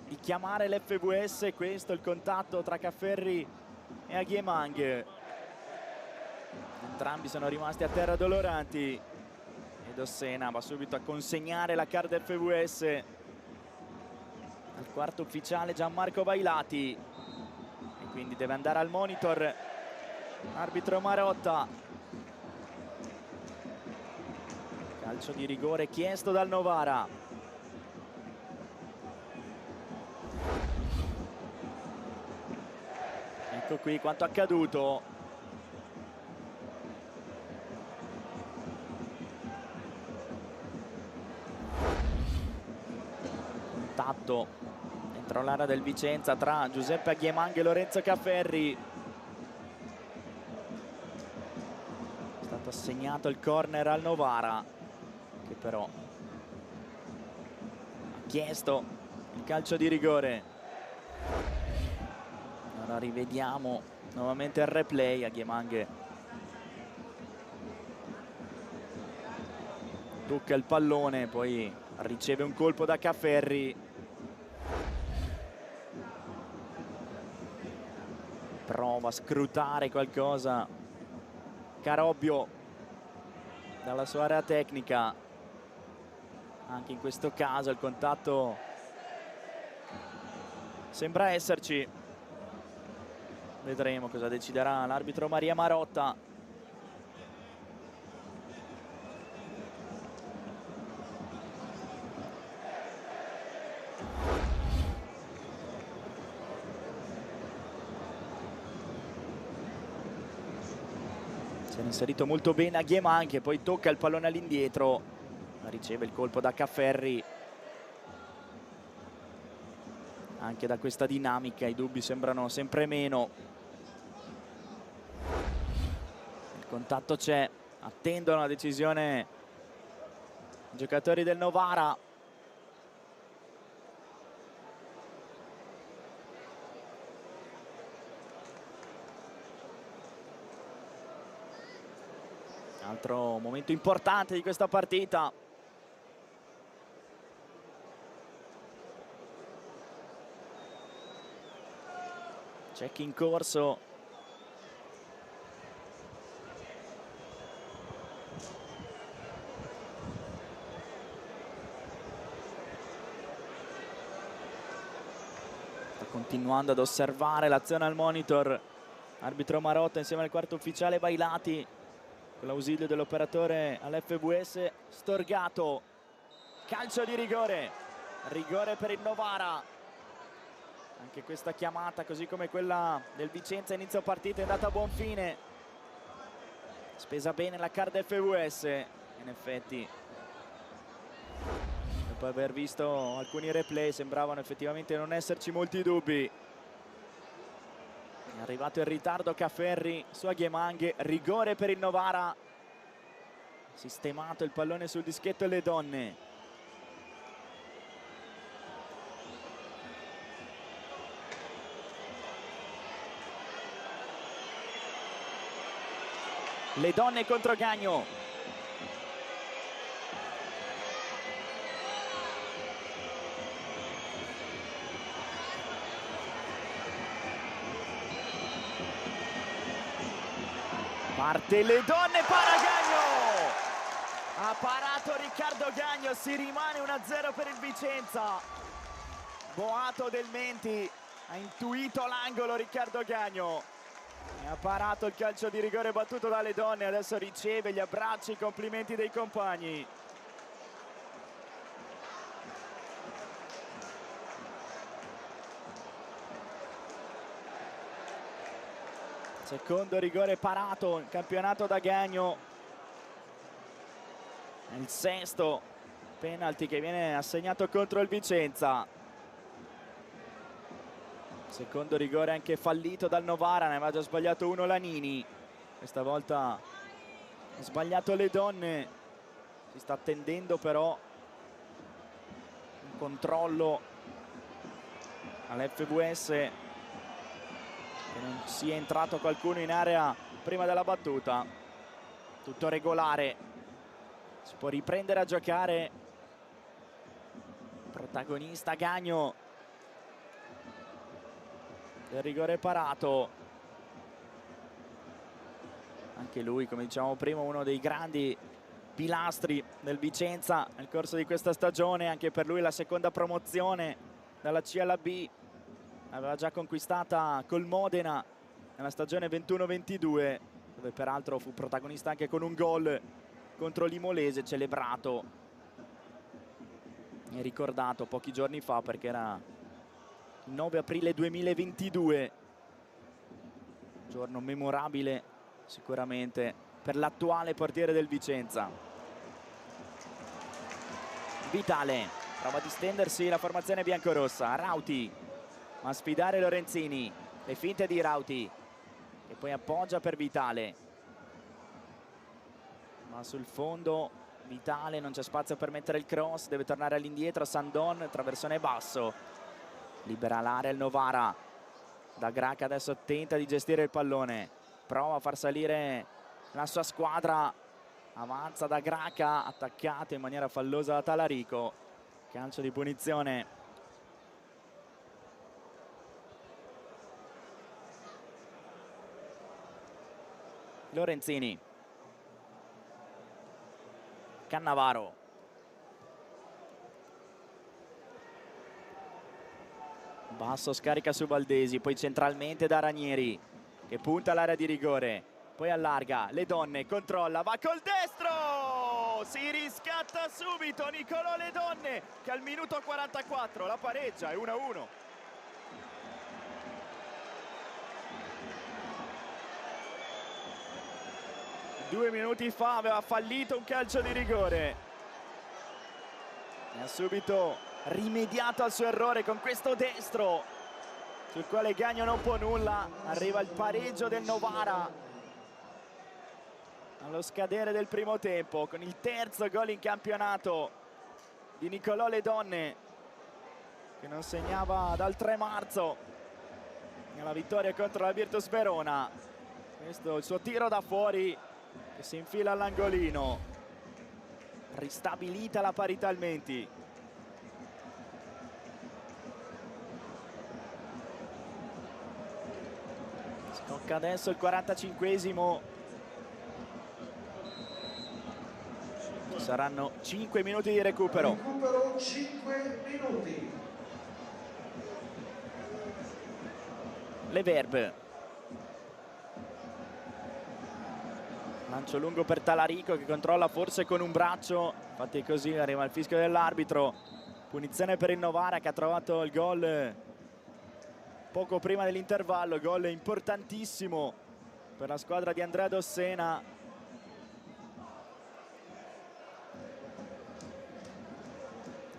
di chiamare l'FVS. Questo è il contatto tra Cafferri e Agyemang, entrambi sono rimasti a terra doloranti e Dossena va subito a consegnare la card FVS al quarto ufficiale Gianmarco Bailati, e quindi deve andare al monitor arbitro Marotta. Calcio di rigore chiesto dal Novara. Ecco qui quanto accaduto. Contatto dentro l'area del Vicenza tra Giuseppe Agyemang e Lorenzo Cafferri. È stato assegnato il corner al Novara, che però ha chiesto il calcio di rigore. Ora rivediamo nuovamente il replay. Agyemang tocca il pallone, poi riceve un colpo da Cafferri, prova a scrutare qualcosa Carobbio dalla sua area tecnica. Anche in questo caso il contatto sembra esserci. Vedremo cosa deciderà l'arbitro Maria Marotta. Si è inserito molto bene Agyemang, che poi tocca il pallone all'indietro, riceve il colpo da Cafferri. Anche da questa dinamica i dubbi sembrano sempre meno. Il contatto c'è, attendono la decisione i giocatori del Novara. Altro momento importante di questa partita. Check in corso. Sta continuando ad osservare l'azione al monitor arbitro Marotta insieme al quarto ufficiale Bailati, con l'ausilio dell'operatore all'FVS Storgato. Calcio di rigore, rigore per il Novara. Anche questa chiamata, così come quella del Vicenza inizio partita, è andata a buon fine. Spesa bene la card FVS, in effetti. Dopo aver visto alcuni replay sembravano effettivamente non esserci molti dubbi. È arrivato in ritardo Cafferri su Aghiemanghe, rigore per il Novara. Sistemato il pallone sul dischetto e le donne. Le donne contro Gagno. Parte le donne, para Gagno! Ha parato Riccardo Gagno, si rimane 1-0 per il Vicenza. Boato del Menti, ha intuito l'angolo Riccardo Gagno. E ha parato il calcio di rigore battuto dalle donne, adesso riceve gli abbracci, i complimenti dei compagni. Secondo rigore parato in campionato da Gagno. È il sesto penalty che viene assegnato contro il Vicenza. Secondo rigore anche fallito dal Novara, ne aveva già sbagliato uno Lanini. Questa volta ha sbagliato le donne. Si sta attendendo però un controllo all'FVS, che non sia entrato qualcuno in area prima della battuta. Tutto regolare, si può riprendere a giocare. Protagonista Gagno del rigore parato. Anche lui, come dicevamo prima, uno dei grandi pilastri del Vicenza nel corso di questa stagione. Anche per lui la seconda promozione dalla C alla B. Aveva già conquistata col Modena nella stagione 21-22, dove peraltro fu protagonista anche con un gol contro l'Imolese, celebrato e ricordato pochi giorni fa, perché era il 9 aprile 2022, giorno memorabile sicuramente per l'attuale portiere del Vicenza. Vitale prova a distendersi la formazione biancorossa. Rauti a sfidare Lorenzini, le finte di Rauti che poi appoggia per Vitale, ma sul fondo Vitale, non c'è spazio per mettere il cross, deve tornare all'indietro. Sandon, traversone basso, libera l'area il Novara. Da Graca adesso tenta di gestire il pallone, prova a far salire la sua squadra, avanza da Graca, attaccato in maniera fallosa da Talarico. Calcio di punizione. Lorenzini, Cannavaro, basso, scarica su Valdesi, poi centralmente da Ranieri che punta all'area di rigore, poi allarga, le donne, controlla, va col destro, si riscatta subito Nicolò Le Donne, che al minuto 44 la pareggia, è 1-1. Due minuti fa aveva fallito un calcio di rigore e ha subito rimediato al suo errore con questo destro, sul quale Gagno non può nulla. Arriva il pareggio del Novara allo scadere del primo tempo, con il terzo gol in campionato di Nicolò Le Donne, che non segnava dal 3 marzo nella vittoria contro la Virtus Verona. Questo è il suo tiro da fuori che si infila all'angolino. Ristabilita la parità al Menti. Scocca adesso il 45esimo. Ci saranno 5 minuti di recupero. Recupero 5 minuti. Le Verbe. Lancio lungo per Talarico che controlla forse con un braccio, infatti così arriva il fischio dell'arbitro. Punizione per il Novara che ha trovato il gol poco prima dell'intervallo, gol importantissimo per la squadra di Andrea Dossena.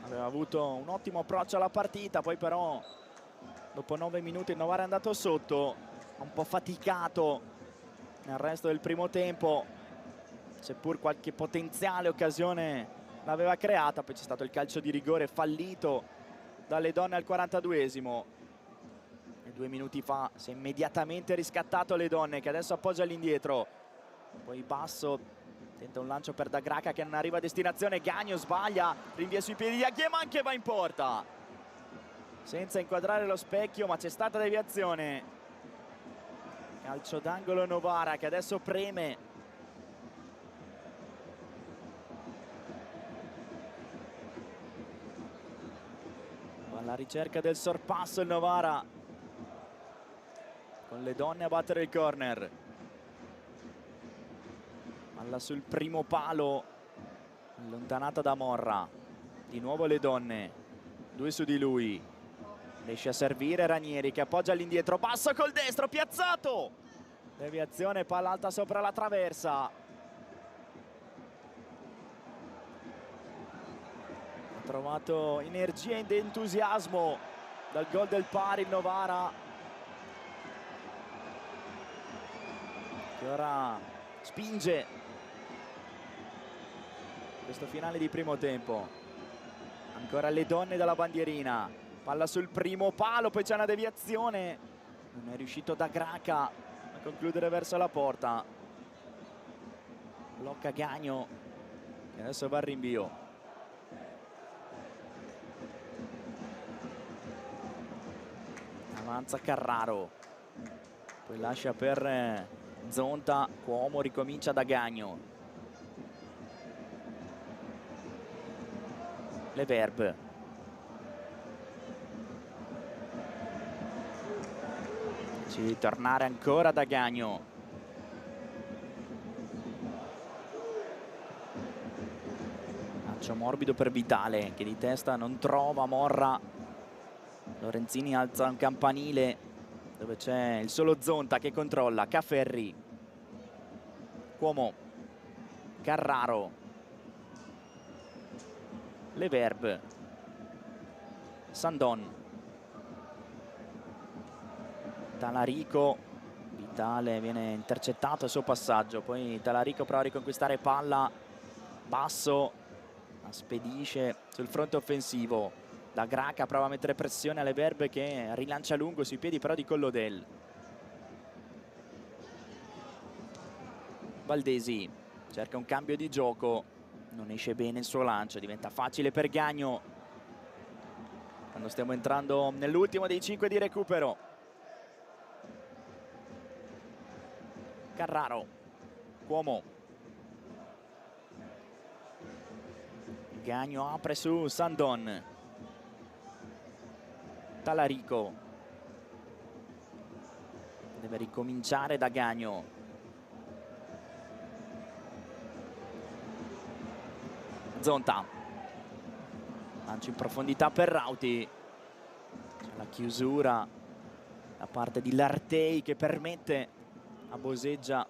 Aveva avuto un ottimo approccio alla partita, poi però dopo 9 minuti il Novara è andato sotto, ha un po' faticato nel resto del primo tempo, seppur qualche potenziale occasione l'aveva creata. Poi c'è stato il calcio di rigore fallito dalle donne al 42esimo e 2 minuti fa si è immediatamente riscattato le donne, che adesso appoggia all'indietro, poi basso, tenta un lancio per Dagraca che non arriva a destinazione. Gagno sbaglia, rinvia sui piedi di Aghieman che va in porta senza inquadrare lo specchio, ma c'è stata deviazione. Calcio d'angolo Novara che adesso preme. Alla ricerca del sorpasso il Novara, con le donne a battere il corner. Palla sul primo palo, allontanata da Morra. Di nuovo le donne, 2 su di lui. Riesce a servire Ranieri che appoggia all'indietro, basso col destro, piazzato. Deviazione, palla alta sopra la traversa. Ha trovato energia ed entusiasmo dal gol del pari il Novara, che ora spinge questo finale di primo tempo. Ancora le donne dalla bandierina, palla sul primo palo, poi c'è una deviazione, non è riuscito Dagraca a concludere verso la porta. Blocca Gagno che adesso va al rinvio. Avanza Carraro, poi lascia per Zonta. Cuomo ricomincia da Gagno. Leverb, ci deve tornare ancora da Gagno. Lancio morbido per Vitale che di testa non trova Morra. Lorenzini alza un campanile dove c'è il solo Zonta che controlla. Cafferri, Cuomo, Carraro, Leverb, Sandon, Talarico. Vitale viene intercettato il suo passaggio, poi Talarico prova a riconquistare palla, basso, la spedisce sul fronte offensivo. Dagraca prova a mettere pressione alle Leverb che rilancia lungo sui piedi però di Collodel. Valdesi cerca un cambio di gioco, non esce bene il suo lancio, diventa facile per Gagno quando stiamo entrando nell'ultimo dei 5 di recupero. Carraro, Cuomo, Gagno apre su Sandon. Talarico deve ricominciare da Gagno. Zonta, lancio in profondità per Rauti, c'è la chiusura da parte di Lartei che permette a Boseggia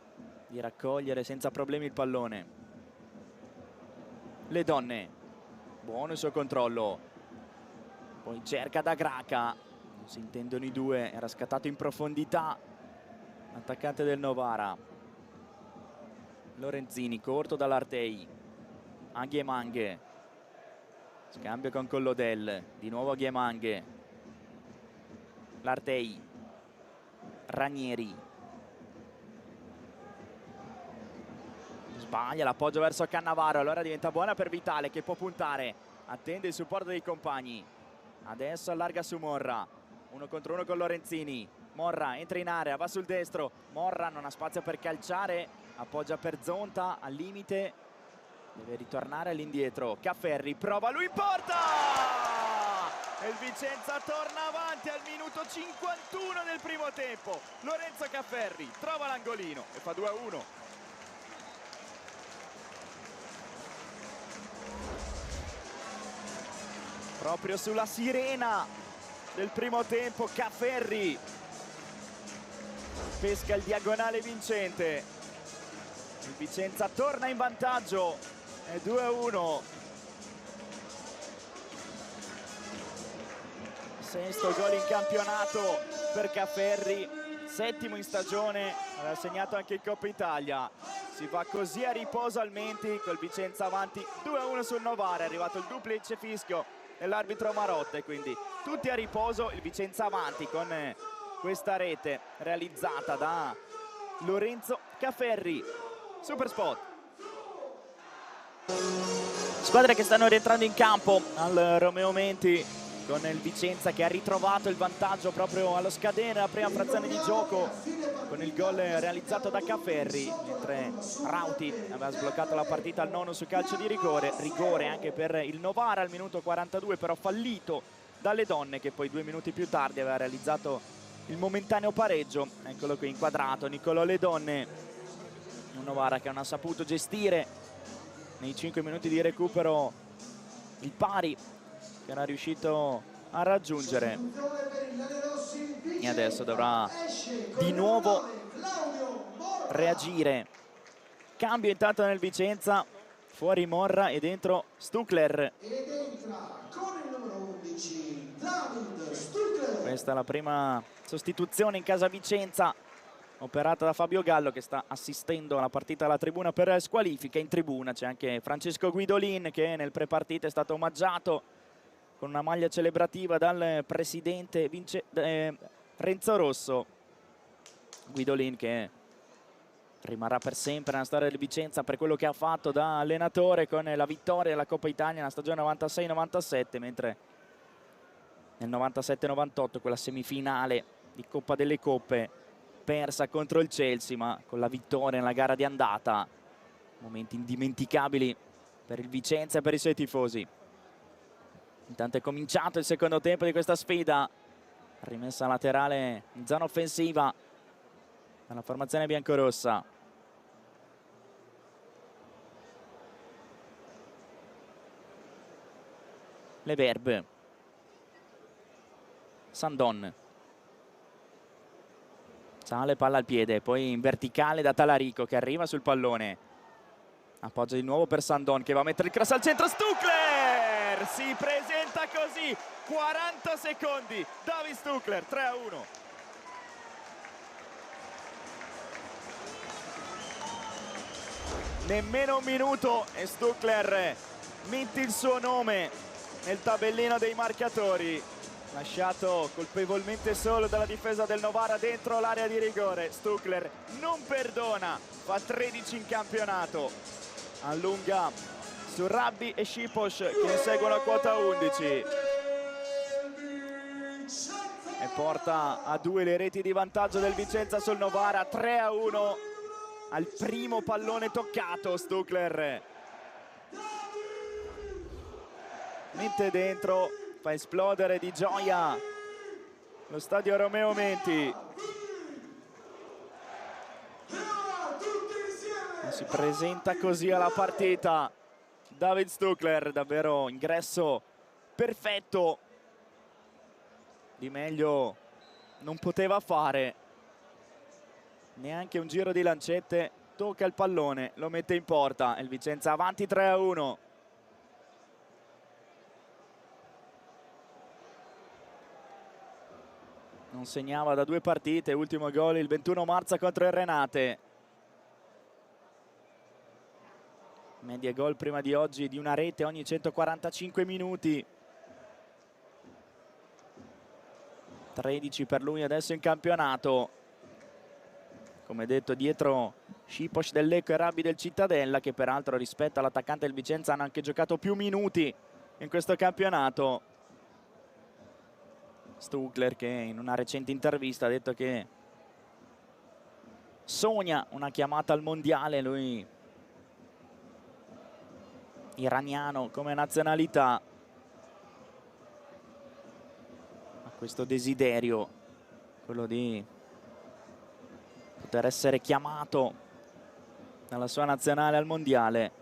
di raccogliere senza problemi il pallone. Le donne, buono il suo controllo, poi cerca Dagraca, non si intendono i due, era scattato in profondità l'attaccante del Novara. Lorenzini corto dall'Artei. Aghemanghe, scambio con Collodel, di nuovo Aghemanghe. L'Artei, Ranieri, sbaglia l'appoggio verso Cannavaro, allora diventa buona per Vitale che può puntare, attende il supporto dei compagni. Adesso allarga su Morra, 1 contro 1 con Lorenzini. Morra entra in area, va sul destro, Morra non ha spazio per calciare, appoggia per Zonta al limite, deve ritornare all'indietro. Cafferri prova, lui in porta! E il Vicenza torna avanti al minuto 51 del primo tempo. Lorenzo Cafferri trova l'angolino e fa 2-1. Proprio sulla sirena del primo tempo. Cafferri pesca il diagonale vincente. Il Vicenza torna in vantaggio, è 2-1. Sesto gol in campionato per Cafferri, settimo in stagione, aveva segnato anche in Coppa Italia. Si va così a riposo al Menti, col Vicenza avanti 2-1 sul Novara. È arrivato il duplice fischio dell'arbitro Marotta e quindi tutti a riposo. Il Vicenza avanti con questa rete realizzata da Lorenzo Cafferri. Super spot. Squadre che stanno rientrando in campo al Romeo Menti, con il Vicenza che ha ritrovato il vantaggio proprio allo scadere della prima frazione di gioco con il gol realizzato da Cafferri, mentre Rauti aveva sbloccato la partita al nono su calcio di rigore anche per il Novara al minuto 42, però fallito dalle donne, che poi 2 minuti più tardi aveva realizzato il momentaneo pareggio. Eccolo qui inquadrato Niccolò Le Donne, un Novara che non ha saputo gestire nei 5 minuti di recupero il pari che era riuscito a raggiungere, e adesso dovrà di nuovo reagire. Cambio intanto nel Vicenza, fuori Morra e dentro Stucler. Questa è la prima sostituzione in casa Vicenza operata da Fabio Gallo, che sta assistendo alla partita alla tribuna per squalifica. In tribuna c'è anche Francesco Guidolin, che nel prepartita è stato omaggiato con una maglia celebrativa dal presidente Renzo Rosso. Guidolin che rimarrà per sempre nella storia del Vicenza per quello che ha fatto da allenatore, con la vittoria della Coppa Italia nella stagione 96-97, mentre nel 97-98 quella semifinale di Coppa delle Coppe persa contro il Chelsea, ma con la vittoria nella gara di andata. Momenti indimenticabili per il Vicenza e per i suoi tifosi. Intanto è cominciato il secondo tempo di questa sfida. Rimessa laterale in zona offensiva dalla formazione biancorossa. Leverbe. Sandon. Sale, palla al piede, poi in verticale da Talarico, che arriva sul pallone. Appoggia di nuovo per Sandon, che va a mettere il cross al centro. Stucler si presenta così, 40 secondi, David Stucler, 3-1. Nemmeno un minuto e Stucler mette il suo nome nel tabellino dei marcatori, lasciato colpevolmente solo dalla difesa del Novara dentro l'area di rigore. Stucler non perdona, fa 13 in campionato, allunga su Rabbi e Sipos, che seguono a quota 11 e porta a 2 le reti di vantaggio del Vicenza sul Novara. 3-1 al primo pallone toccato. Stucler mette dentro, fa esplodere di gioia lo stadio Romeo Menti. E si presenta così alla partita David Stucler, davvero ingresso perfetto, di meglio non poteva fare, neanche un giro di lancette, tocca il pallone, lo mette in porta e il Vicenza avanti 3-1. Non segnava da 2 partite, ultimo gol il 21 marzo contro il Renate. Media gol prima di oggi di una rete ogni 145 minuti. 13 per lui adesso in campionato. Come detto, dietro Sipos del Lecco e Rabbi del Cittadella, che peraltro rispetto all'attaccante del Vicenza hanno anche giocato più minuti in questo campionato. Stucler, che in una recente intervista ha detto che sogna una chiamata al mondiale, lui iraniano come nazionalità, ha questo desiderio, quello di poter essere chiamato dalla sua nazionale al mondiale.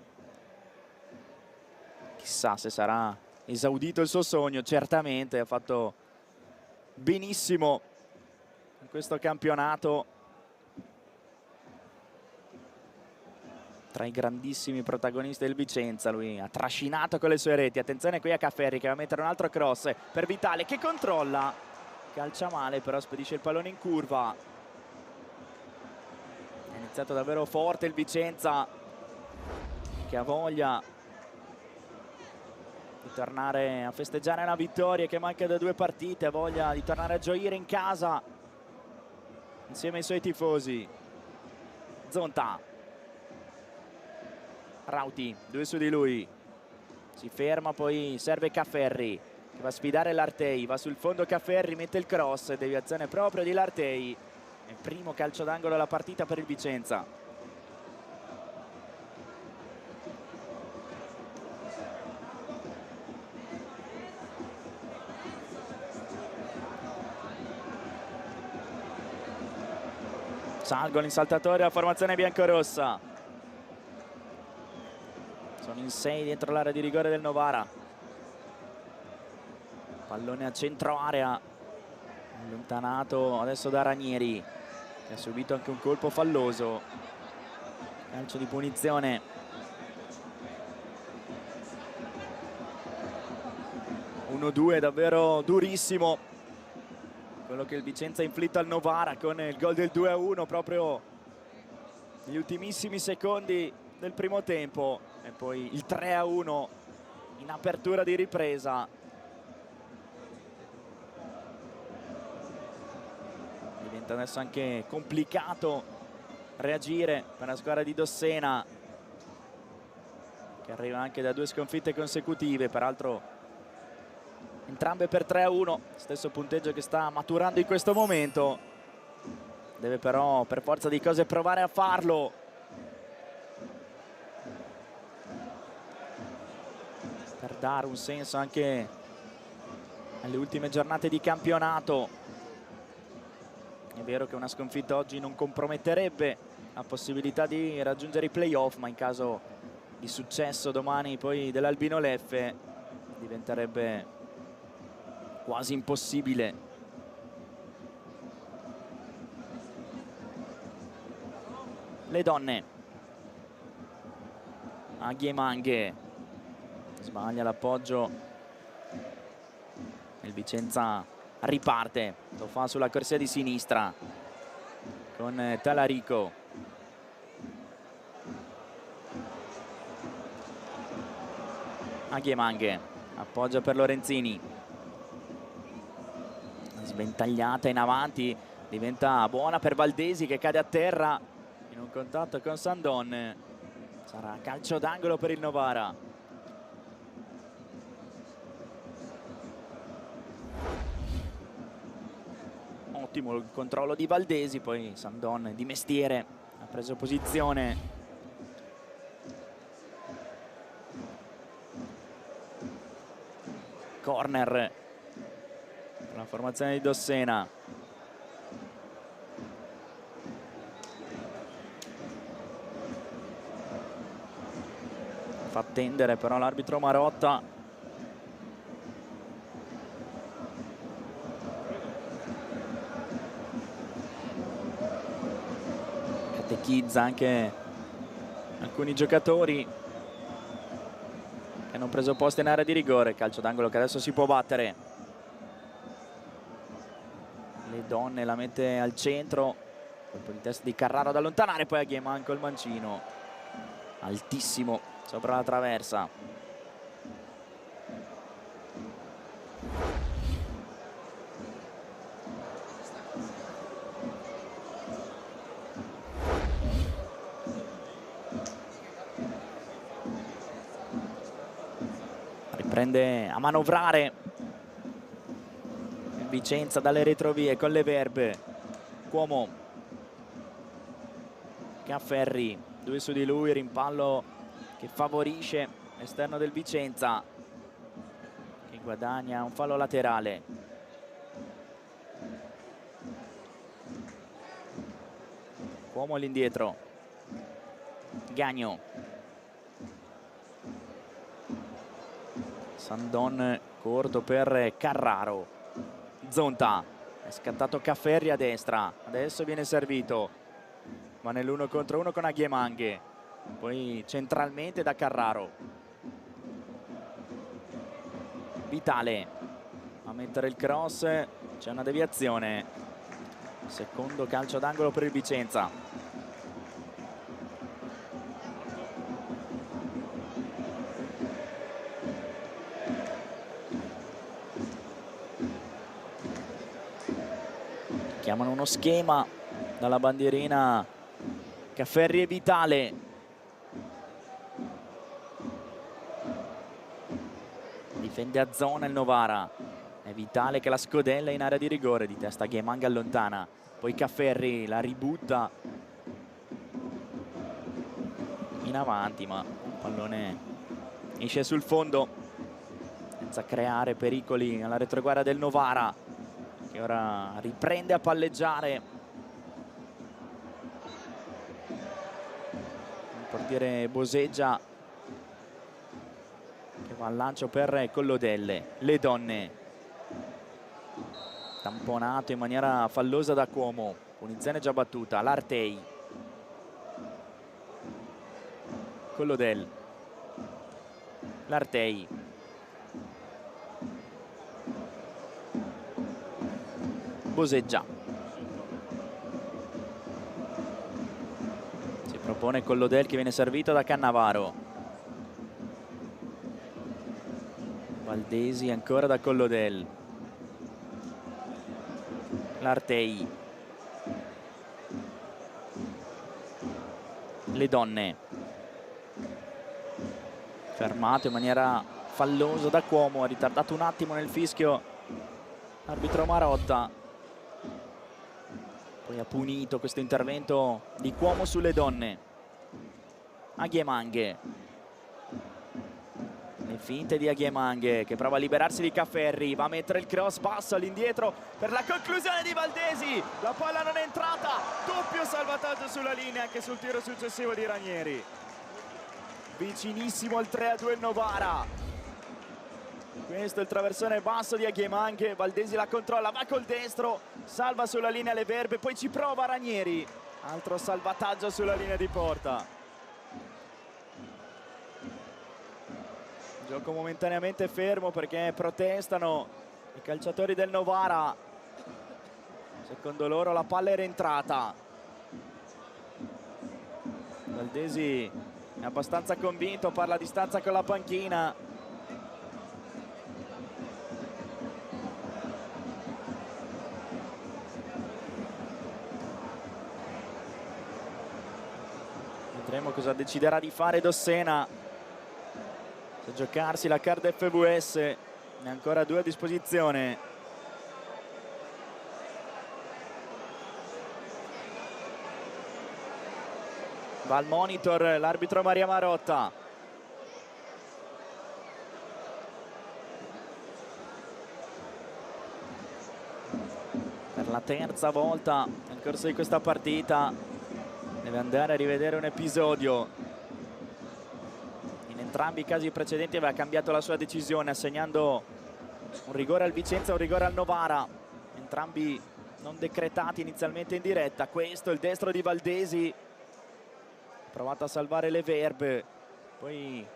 Chissà se sarà esaudito il suo sogno. Certamente ha fatto benissimo in questo campionato, tra i grandissimi protagonisti del Vicenza. Lui ha trascinato con le sue reti. Attenzione qui a Cafferri che va a mettere un altro cross per Vitale che controlla, calcia male, però spedisce il pallone in curva. È iniziato davvero forte il Vicenza, che ha voglia di tornare a festeggiare una vittoria che manca da 2 partite, ha voglia di tornare a gioire in casa insieme ai suoi tifosi. Zonta, Rauti, 2 su di lui, si ferma, poi serve Cafferri che va a sfidare l'Artei, va sul fondo Cafferri, mette il cross, deviazione proprio di l'Artei, è il primo calcio d'angolo della partita per il Vicenza. Salgono in saltatore la formazione biancorossa. Sono in 6 dentro l'area di rigore del Novara. Pallone a centro area, allontanato adesso da Ranieri, che ha subito anche un colpo falloso. Calcio di punizione. (1-2) davvero durissimo quello che il Vicenza ha inflitto al Novara con il gol del 2-1 proprio negli ultimissimi secondi del primo tempo, e poi il 3-1 in apertura di ripresa. Diventa adesso anche complicato reagire per la squadra di Dossena, che arriva anche da 2 sconfitte consecutive, peraltro entrambe per 3-1, stesso punteggio che sta maturando in questo momento. Deve però per forza di cose provare a farlo, per dare un senso anche alle ultime giornate di campionato. È vero che una sconfitta oggi non comprometterebbe la possibilità di raggiungere i playoff, ma in caso di successo domani poi dell'Albino Leffe diventerebbe quasi impossibile. Le donne, Aghi e Manghe, sbaglia l'appoggio, il Vicenza riparte, lo fa sulla corsia di sinistra con Talarico. Aghi e Manghe appoggia per Lorenzini, sventagliata in avanti, diventa buona per Valdesi che cade a terra in un contatto con Sandon. Sarà calcio d'angolo per il Novara. Ottimo il controllo di Valdesi, poi Sandon di mestiere ha preso posizione. Corner per la formazione di Dossena. Fa attendere però l'arbitro Marotta. Catechizza anche alcuni giocatori che hanno preso posto in area di rigore. Calcio d'angolo che adesso si può battere. Le donne la mette al centro, colpo di testa di Carraro ad allontanare, poi a Ghieman col mancino altissimo sopra la traversa. Riprende a manovrare il Vicenza dalle retrovie con le Verbe. Cuomo, Cafferri, 2 su di lui, rimpallo che favorisce l'esterno del Vicenza, che guadagna un fallo laterale. Cuomo all'indietro, Gagno, Sandon corto per Carraro, Zonta, è scattato Cafferri a destra, adesso viene servito, ma nell'1 contro 1 con Aghiemanghe, poi centralmente da Carraro. Vitale a mettere il cross, c'è una deviazione, secondo calcio d'angolo per il Vicenza. Chiamano uno schema dalla bandierina Cafferri e Vitale. Difende a zona il Novara. È Vitale che la scodella in area di rigore, di testa Aghiemanghe allontana. Poi Cafferri la ributta in avanti, ma il pallone esce sul fondo senza creare pericoli alla retroguardia del Novara, che ora riprende a palleggiare. Il portiere Boseggia che va al lancio per Collodelle. Le donne, tamponato in maniera fallosa da Cuomo, punizione già battuta. L'Artei, Collodelle, l'Artei, Boseggia, si propone Collodelle che viene servito da Cannavaro. Valdesi ancora da Collodelle. L'Artei, le donne, fermato in maniera fallosa da Cuomo, ha ritardato un attimo nel fischio l'arbitro Marotta. Poi ha punito questo intervento di Cuomo sulle donne. Aghiemanghe, le finte di Aghiemanghe che prova a liberarsi di Cafferri, va a mettere il cross basso all'indietro per la conclusione di Valdesi. La palla non è entrata, doppio salvataggio sulla linea anche sul tiro successivo di Ranieri. Vicinissimo al 3-2 il Novara. Questo è il traversone basso di Aghiemanghe, Valdesi la controlla, va col destro, salva sulla linea le Verbe, poi ci prova Ranieri, altro salvataggio sulla linea di porta. Gioco momentaneamente fermo perché protestano i calciatori del Novara, secondo loro la palla era entrata. Valdesi è abbastanza convinto, parla a distanza con la panchina. Vedremo cosa deciderà di fare Dossena, se giocarsi la card FVS, ne ha ancora 2 a disposizione. Va al monitor l'arbitro Maria Marotta. Per la terza volta nel corso di questa partita deve andare a rivedere un episodio. In entrambi i casi precedenti aveva cambiato la sua decisione, assegnando un rigore al Vicenza e un rigore al Novara, entrambi non decretati inizialmente in diretta. Questo è il destro di Valdesi, ha provato a salvare le Verbe, poi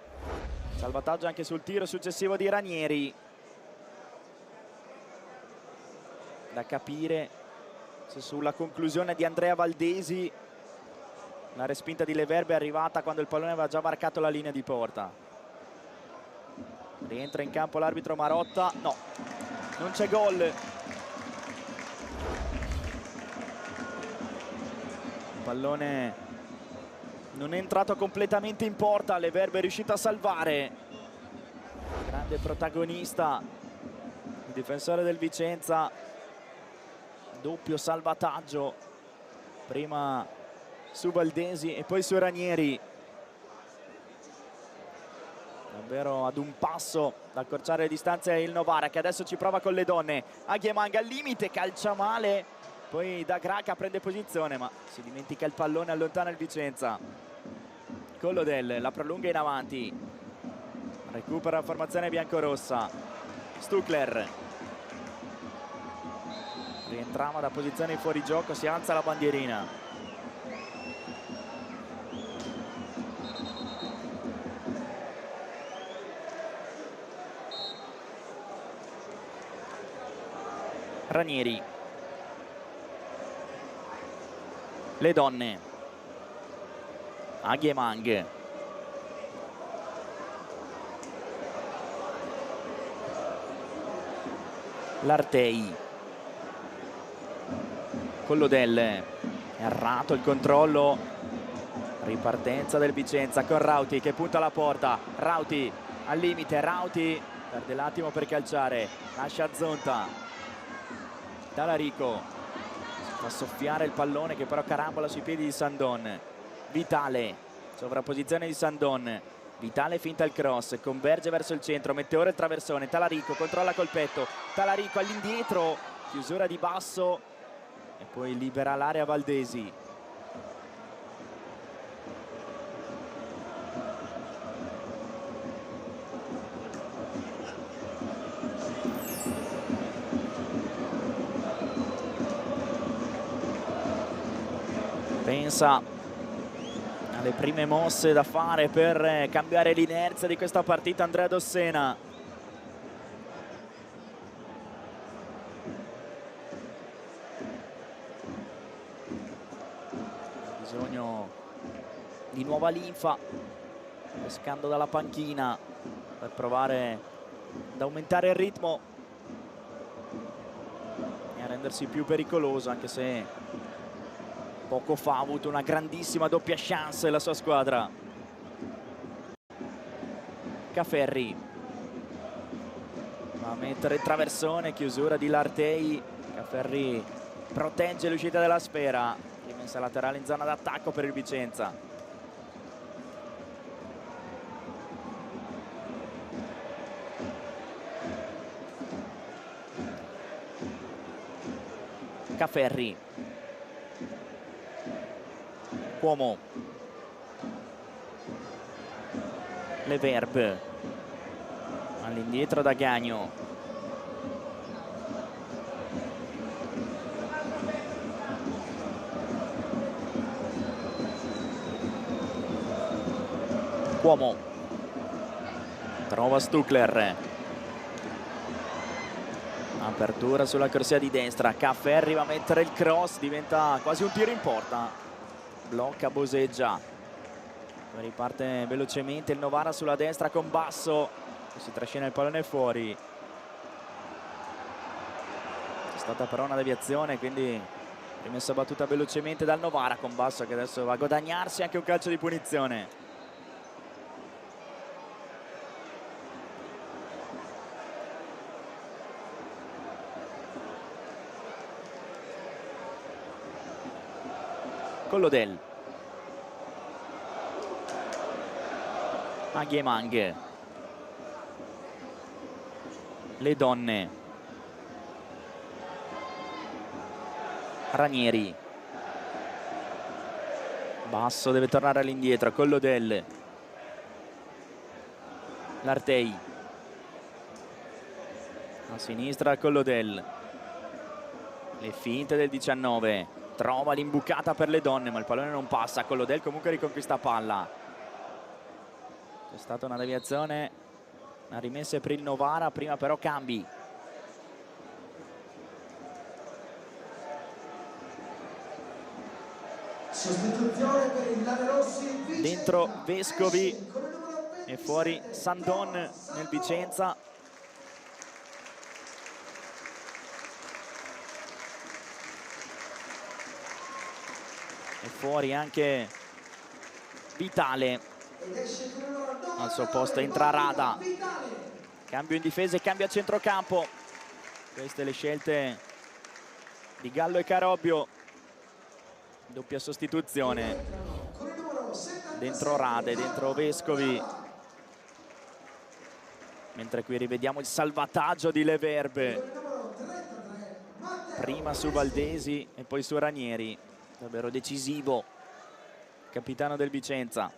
salvataggio anche sul tiro successivo di Ranieri. Da capire se sulla conclusione di Andrea Valdesi la respinta di Le Verbe è arrivata quando il pallone aveva già varcato la linea di porta. Rientra in campo l'arbitro Marotta. No, non c'è gol. Il pallone non è entrato completamente in porta. Le Verbe è riuscito a salvare. Grande protagonista il difensore del Vicenza. Doppio salvataggio, prima su Valdesi e poi su Ranieri. Davvero ad un passo da accorciare le distanze il Novara, che adesso ci prova con le donne. Aghiemanghe al limite, calcia male, poi da Graca prende posizione ma si dimentica il pallone, allontana il Vicenza. Collodelle la prolunga in avanti, recupera la formazione biancorossa. Stuckler, rientrava da posizione di fuorigioco, si alza la bandierina. Ranieri, le donne, Agyemang, Lartei, Collodel, errato il controllo, ripartenza del Vicenza con Rauti che punta alla porta, Rauti al limite, Rauti perde l'attimo per calciare, lascia Zonta, Talarico, si fa soffiare il pallone che però carambola sui piedi di Sandon, Vitale, sovrapposizione di Sandon, Vitale finta il cross, converge verso il centro, mette ora il traversone, Talarico controlla col petto, Talarico all'indietro, chiusura di basso e poi libera l'area Valdesi. Pensa alle prime mosse da fare per cambiare l'inerzia di questa partita Andrea Dossena. Bisogno di nuova linfa, pescando dalla panchina per provare ad aumentare il ritmo e a rendersi più pericoloso, anche se poco fa ha avuto una grandissima doppia chance la sua squadra. Caferri va a mettere il traversone, chiusura di Lartei, Caferri protegge l'uscita della sfera, rimessa laterale in zona d'attacco per il Vicenza. Caferri, Cuomo, Leverb, all'indietro da Gagno, Cuomo, trova Stuckler, apertura sulla corsia di destra, Caferri va a mettere il cross, diventa quasi un tiro in porta. Blocca Boseggia, riparte velocemente il Novara sulla destra con Basso, si trascina il pallone fuori. C'è stata però una deviazione, quindi rimessa battuta velocemente dal Novara con Basso che adesso va a guadagnarsi anche un calcio di punizione. Collodel, Agyemang, le donne, Ranieri, Basso deve tornare all'indietro, Collodel, Lartei, a sinistra Collodel, le finte del 19, trova l'imbucata per le donne ma il pallone non passa, Collodel comunque riconquista palla. C'è stata una deviazione, una rimessa per il Novara, prima però cambi. Sostituzione per il Lanerossi. Dentro Vescovi e fuori Sandon nel Vicenza. E fuori anche Vitale. Al suo posto entra Rada. Cambio in difesa e cambio a centrocampo. Queste le scelte di Gallo e Carobbio. Doppia sostituzione. Dentro Rade, dentro Vescovi. Mentre qui rivediamo il salvataggio di Leverbe. Prima su Valdesi e poi su Ranieri. Davvero decisivo. Capitano del Vicenza.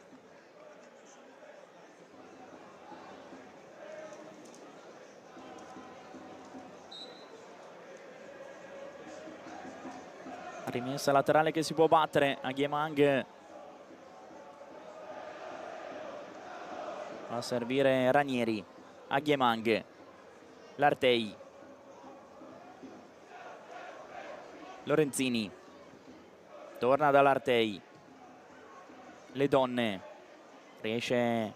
Rimessa laterale che si può battere. Agyemang va a servire Ranieri. Agyemang, L'Artei, Lorenzini, torna dall'Artei, Le Donne, riesce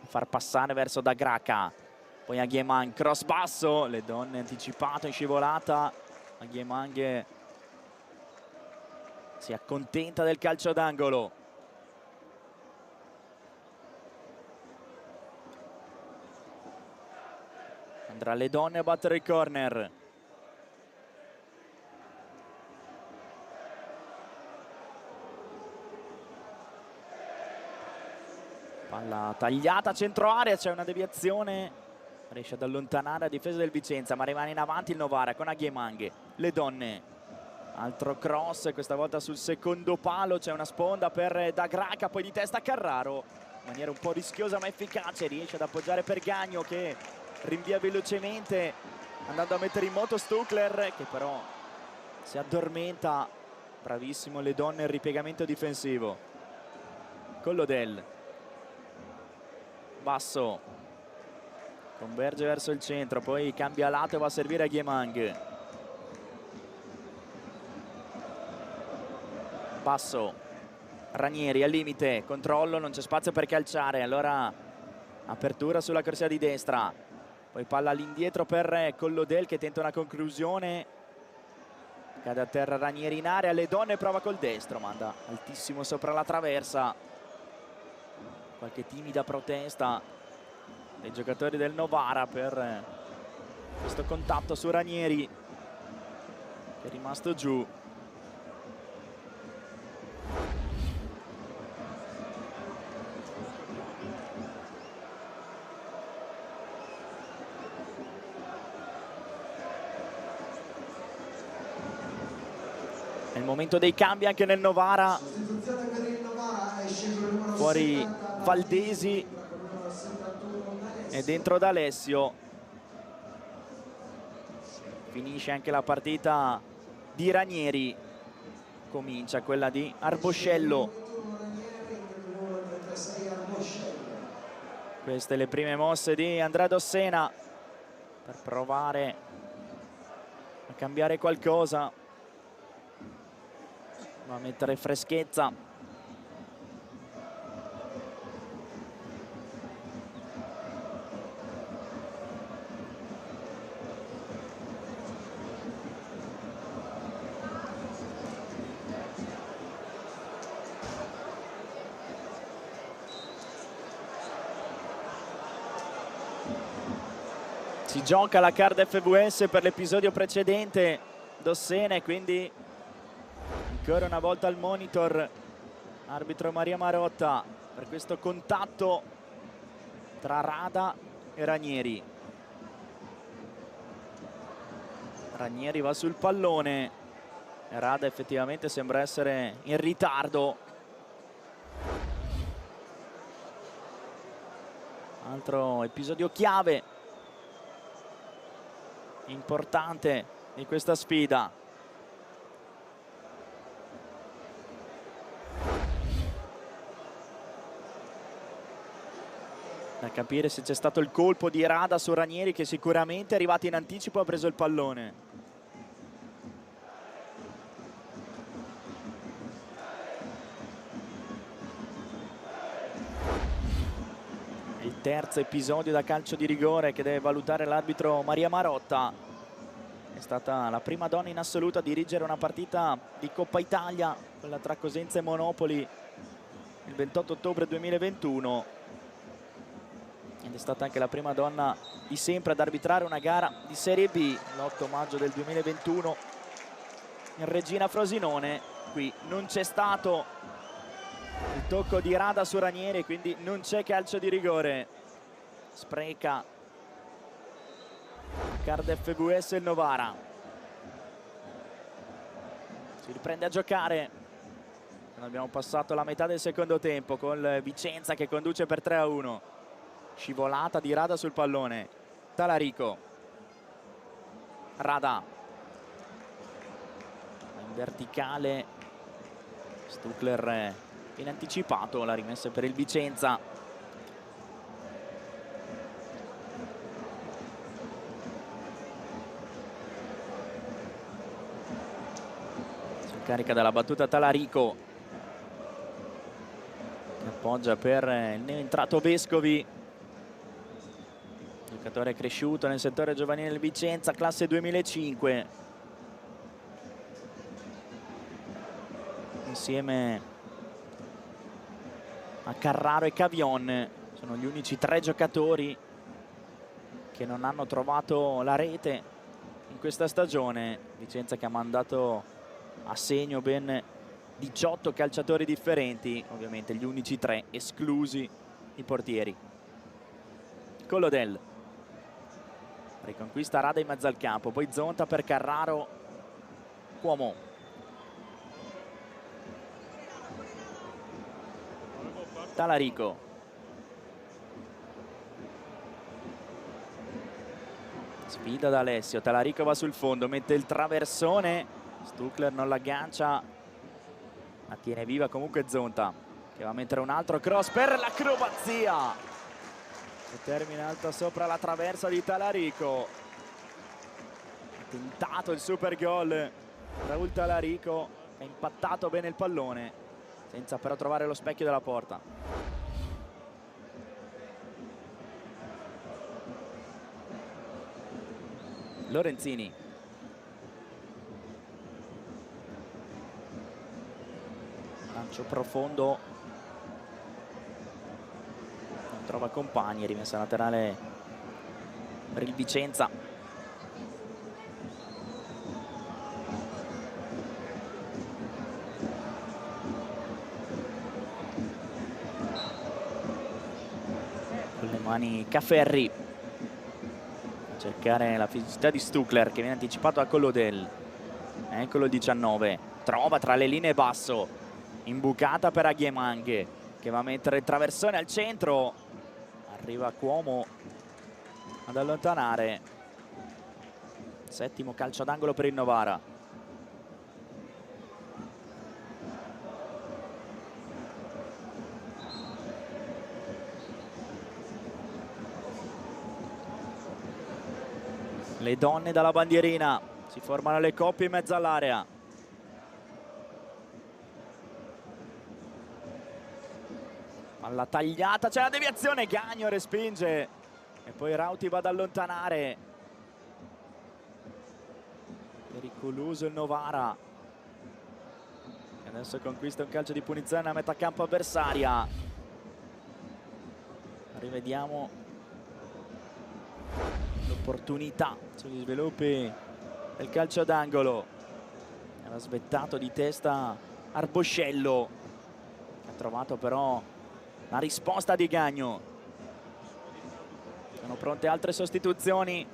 a far passare verso Dagraca, poi Agyemang, cross basso, Le Donne anticipato in scivolata. Agyemang si accontenta del calcio d'angolo. Andrà Le Donne a battere il corner. Palla tagliata, centro area, c'è una deviazione. Riesce ad allontanare la difesa del Vicenza, ma rimane in avanti il Novara con Agyemang. Le Donne, altro cross, questa volta sul secondo palo. C'è una sponda per Dagraca, poi di testa Carraro. In maniera un po' rischiosa ma efficace, riesce ad appoggiare Pergagno che rinvia velocemente andando a mettere in moto Stuckler, che però si addormenta. Bravissimo Le Donne, il ripiegamento difensivo. Collodel, basso, converge verso il centro, poi cambia lato e va a servire Agyemang. Basso, Ranieri al limite, controllo, non c'è spazio per calciare, allora apertura sulla corsia di destra. Poi palla all'indietro per Collodel che tenta una conclusione. Cade a terra Ranieri in area. Le Donne prova col destro, manda altissimo sopra la traversa. Qualche timida protesta dei giocatori del Novara per questo contatto su Ranieri, che è rimasto giù. È il momento dei cambi anche nel Novara. Sostituzione per il Novara, esce il numero Fuori 70, Valdesi con il numero 71 e dentro D'Alessio. Finisce anche la partita di Ranieri. Comincia quella di Arboscello. Queste le prime mosse di Andrea Dossena per provare a cambiare qualcosa, va a mettere freschezza. Si gioca la card FVS per l'episodio precedente Dossena, e quindi ancora una volta al monitor arbitro Maria Marotta per questo contatto tra Rada e Ranieri. Ranieri va sul pallone e Rada effettivamente sembra essere in ritardo. Altro episodio chiave importante di questa sfida. Da capire se c'è stato il colpo di Rada su Ranieri, che sicuramente è arrivato in anticipo e ha preso il pallone. Il terzo episodio da calcio di rigore che deve valutare l'arbitro Maria Marotta. È stata la prima donna in assoluto a dirigere una partita di Coppa Italia, quella tra Cosenza e Monopoli, il 28 ottobre 2021. Ed è stata anche la prima donna di sempre ad arbitrare una gara di Serie B l'8 maggio del 2021 in Regina Frosinone. Qui non c'è stato il tocco di Rada su Ranieri, quindi non c'è calcio di rigore. Spreca card FVS il Novara. Si riprende a giocare. Abbiamo passato la metà del secondo tempo con Vicenza che conduce per 3-1. Scivolata di Rada sul pallone. Talarico. Rada. In verticale. Stuckler in anticipato, la rimessa per il Vicenza. Si carica dalla battuta Talarico, che appoggia per il neoentrato Vescovi, giocatore cresciuto nel settore giovanile del Vicenza, classe 2005, insieme a Carraro e Cavion. Sono gli unici 3 giocatori che non hanno trovato la rete in questa stagione. Vicenza che ha mandato a segno ben 18 calciatori differenti, ovviamente gli unici 3 esclusi i portieri. Collodel riconquista Rada in mezzo al campo, poi Zonta per Carraro, Cuomo. Talarico, sfida da Alessio, Talarico va sul fondo, mette il traversone, Stuckler non l'aggancia, la tiene viva comunque Zonta, che va a mettere un altro cross per l'acrobazia, che termina alto sopra la traversa di Talarico. Ha tentato il super gol Raul Talarico, ha impattato bene il pallone senza però trovare lo specchio della porta. Lorenzini, lancio profondo, non trova compagni, rimessa laterale per il Vicenza. Con le mani Cafferri a cercare la fisicità di Stuckler, che viene anticipato da Collodel. Eccolo il 19, trova tra le linee basso, imbucata per Aghiemanghe, che va a mettere il traversone al centro, arriva Cuomo ad allontanare. Settimo calcio d'angolo per il Novara. Le donne dalla bandierina, si formano le coppie in mezzo all'area. Palla tagliata, c'è la deviazione, Gagno respinge e poi Rauti va ad allontanare. Pericoloso il Novara, e adesso conquista un calcio di punizione a metà campo avversaria. Rivediamo l'opportunità sugli sviluppi del calcio d'angolo. Era svettato di testa Arboscello, che ha trovato però la risposta di Gagno. Sono pronte altre sostituzioni,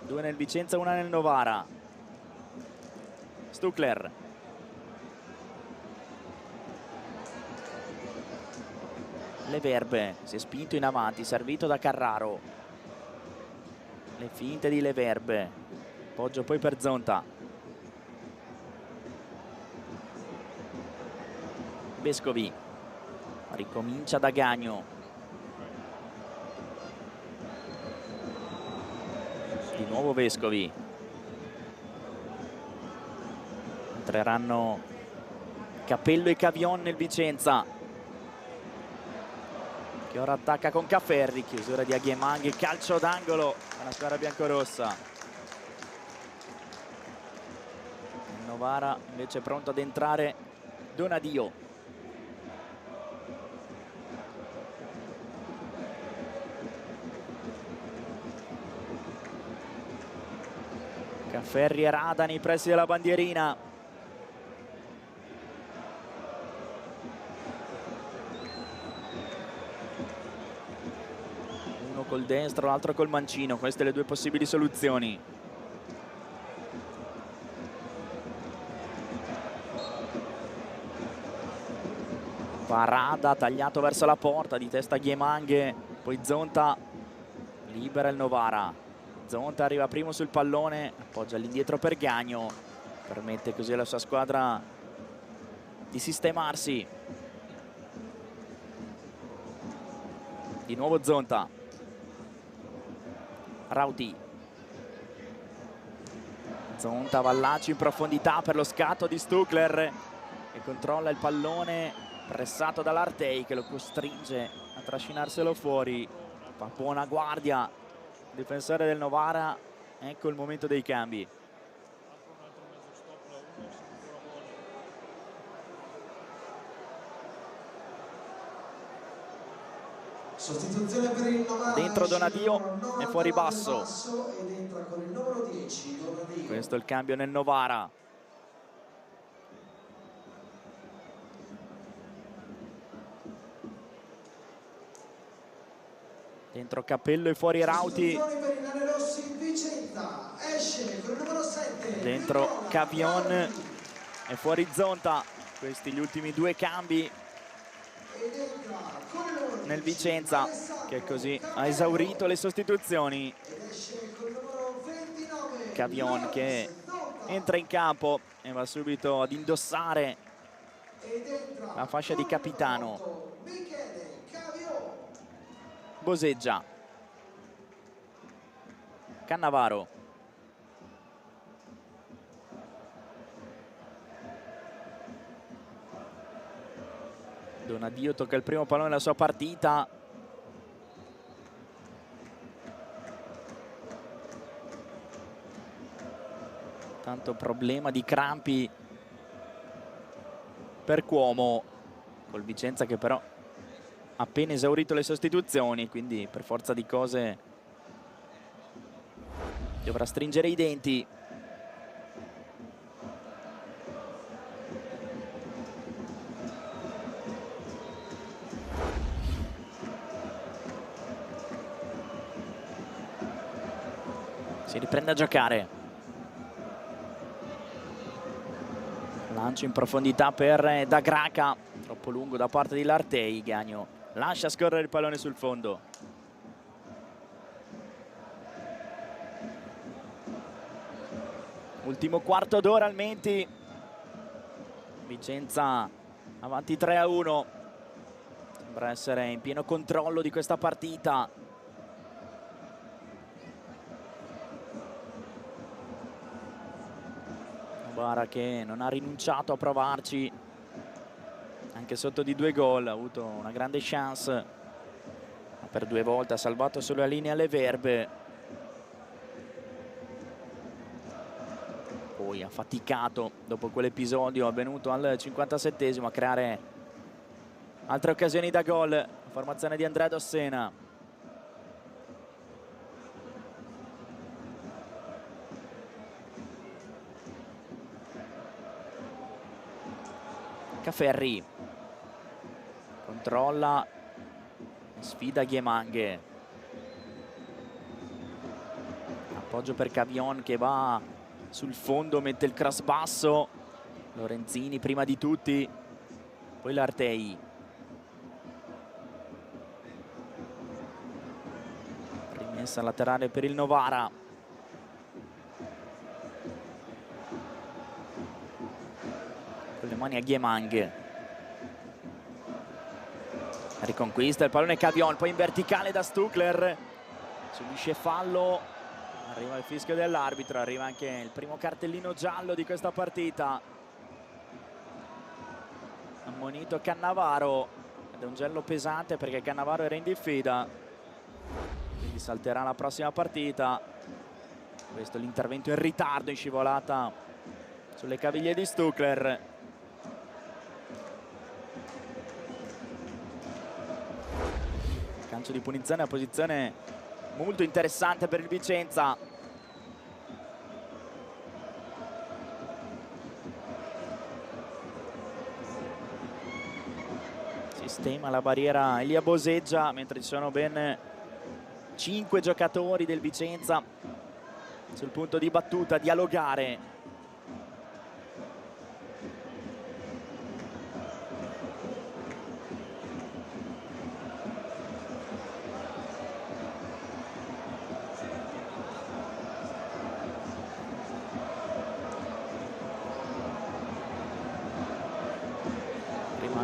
2 nel Vicenza, 1 nel Novara. Stuckler, Le Verbe si è spinto in avanti, servito da Carraro. Le finte di Le Verbe, poggio poi per Zonta. Vescovi ricomincia da Gagno, di nuovo Vescovi. Entreranno Capello e Cavion nel Vicenza, che ora attacca con Cafferri. Chiusura di Aghiemanghe, calcio d'angolo alla squadra biancorossa. Il Novara invece pronto ad entrare Donadio. Cafferri e Rada nei pressi della bandierina. Uno col destro, l'altro col mancino. Queste le due possibili soluzioni. Parada tagliato verso la porta, di testa Aghiemanghe, poi Zonta libera il Novara. Zonta arriva primo sul pallone, appoggia all'indietro per Gagno. permette così alla sua squadra di sistemarsi. Di nuovo Zonta. Rauti. Zonta, Vallacci in profondità per lo scatto di Stuckler, che controlla il pallone, pressato dall'Artei che lo costringe a trascinarselo fuori. Fa buona guardia il difensore del Novara. Ecco il momento dei cambi. Sostituzione per il Novara. Dentro Donadio e fuori basso. Ed entra con il numero 10 Donadio. Questo è il cambio nel Novara. Dentro Cappello e fuori Rauti. Sostituzione per i Lanerossi, Vicenza. Esce con il numero 7. Dentro Cavion e fuori Zonta. Questi gli ultimi due cambi Ed entra con il numero 10 nel Vicenza, che così ha esaurito le sostituzioni. ed esce con il numero 29. Cavion che entra in campo e va subito ad indossare Ed entra la fascia di con il capitano. numero 8, Michele Cavion. Boseggia. Cannavaro. Donadio tocca il primo pallone della sua partita. Tanto problema di crampi per Cuomo, col Vicenza che però ha appena esaurito le sostituzioni, quindi per forza di cose dovrà stringere i denti. Si riprende a giocare. Lancio in profondità per Dagraca, troppo lungo da parte di L'Artei. Gagno lascia scorrere il pallone sul fondo. Ultimo quarto d'ora al Menti. Vicenza avanti 3-1. Sembra essere in pieno controllo di questa partita. Novara che non ha rinunciato a provarci anche sotto di 2 gol, ha avuto una grande chance, ma per 2 volte ha salvato sulla linea alle Verbe, poi ha faticato dopo quell'episodio avvenuto al 57esimo a creare altre occasioni da gol. La formazione di Andrea Dossena. Ferri controlla, sfida Ghiemanghe, appoggio per Cavion che va sul fondo, mette il cross basso. Lorenzini prima di tutti, poi L'Artei. Rimessa laterale per il Novara. Con le mani a Ghiemanghe. Riconquista il pallone Cavion, poi in verticale da Stuckler. Subisce fallo. Arriva il fischio dell'arbitro, arriva anche il primo cartellino giallo di questa partita. Ammonito Cannavaro. Ed è un giallo pesante perché Cannavaro era in diffida. Quindi salterà la prossima partita. Questo è l'intervento in ritardo, in scivolata sulle caviglie di Stuckler. Calcio di punizione a posizione molto interessante per il Vicenza. Sistema la barriera Elia Boseggia, mentre ci sono ben 5 giocatori del Vicenza sul punto di battuta, dialogare.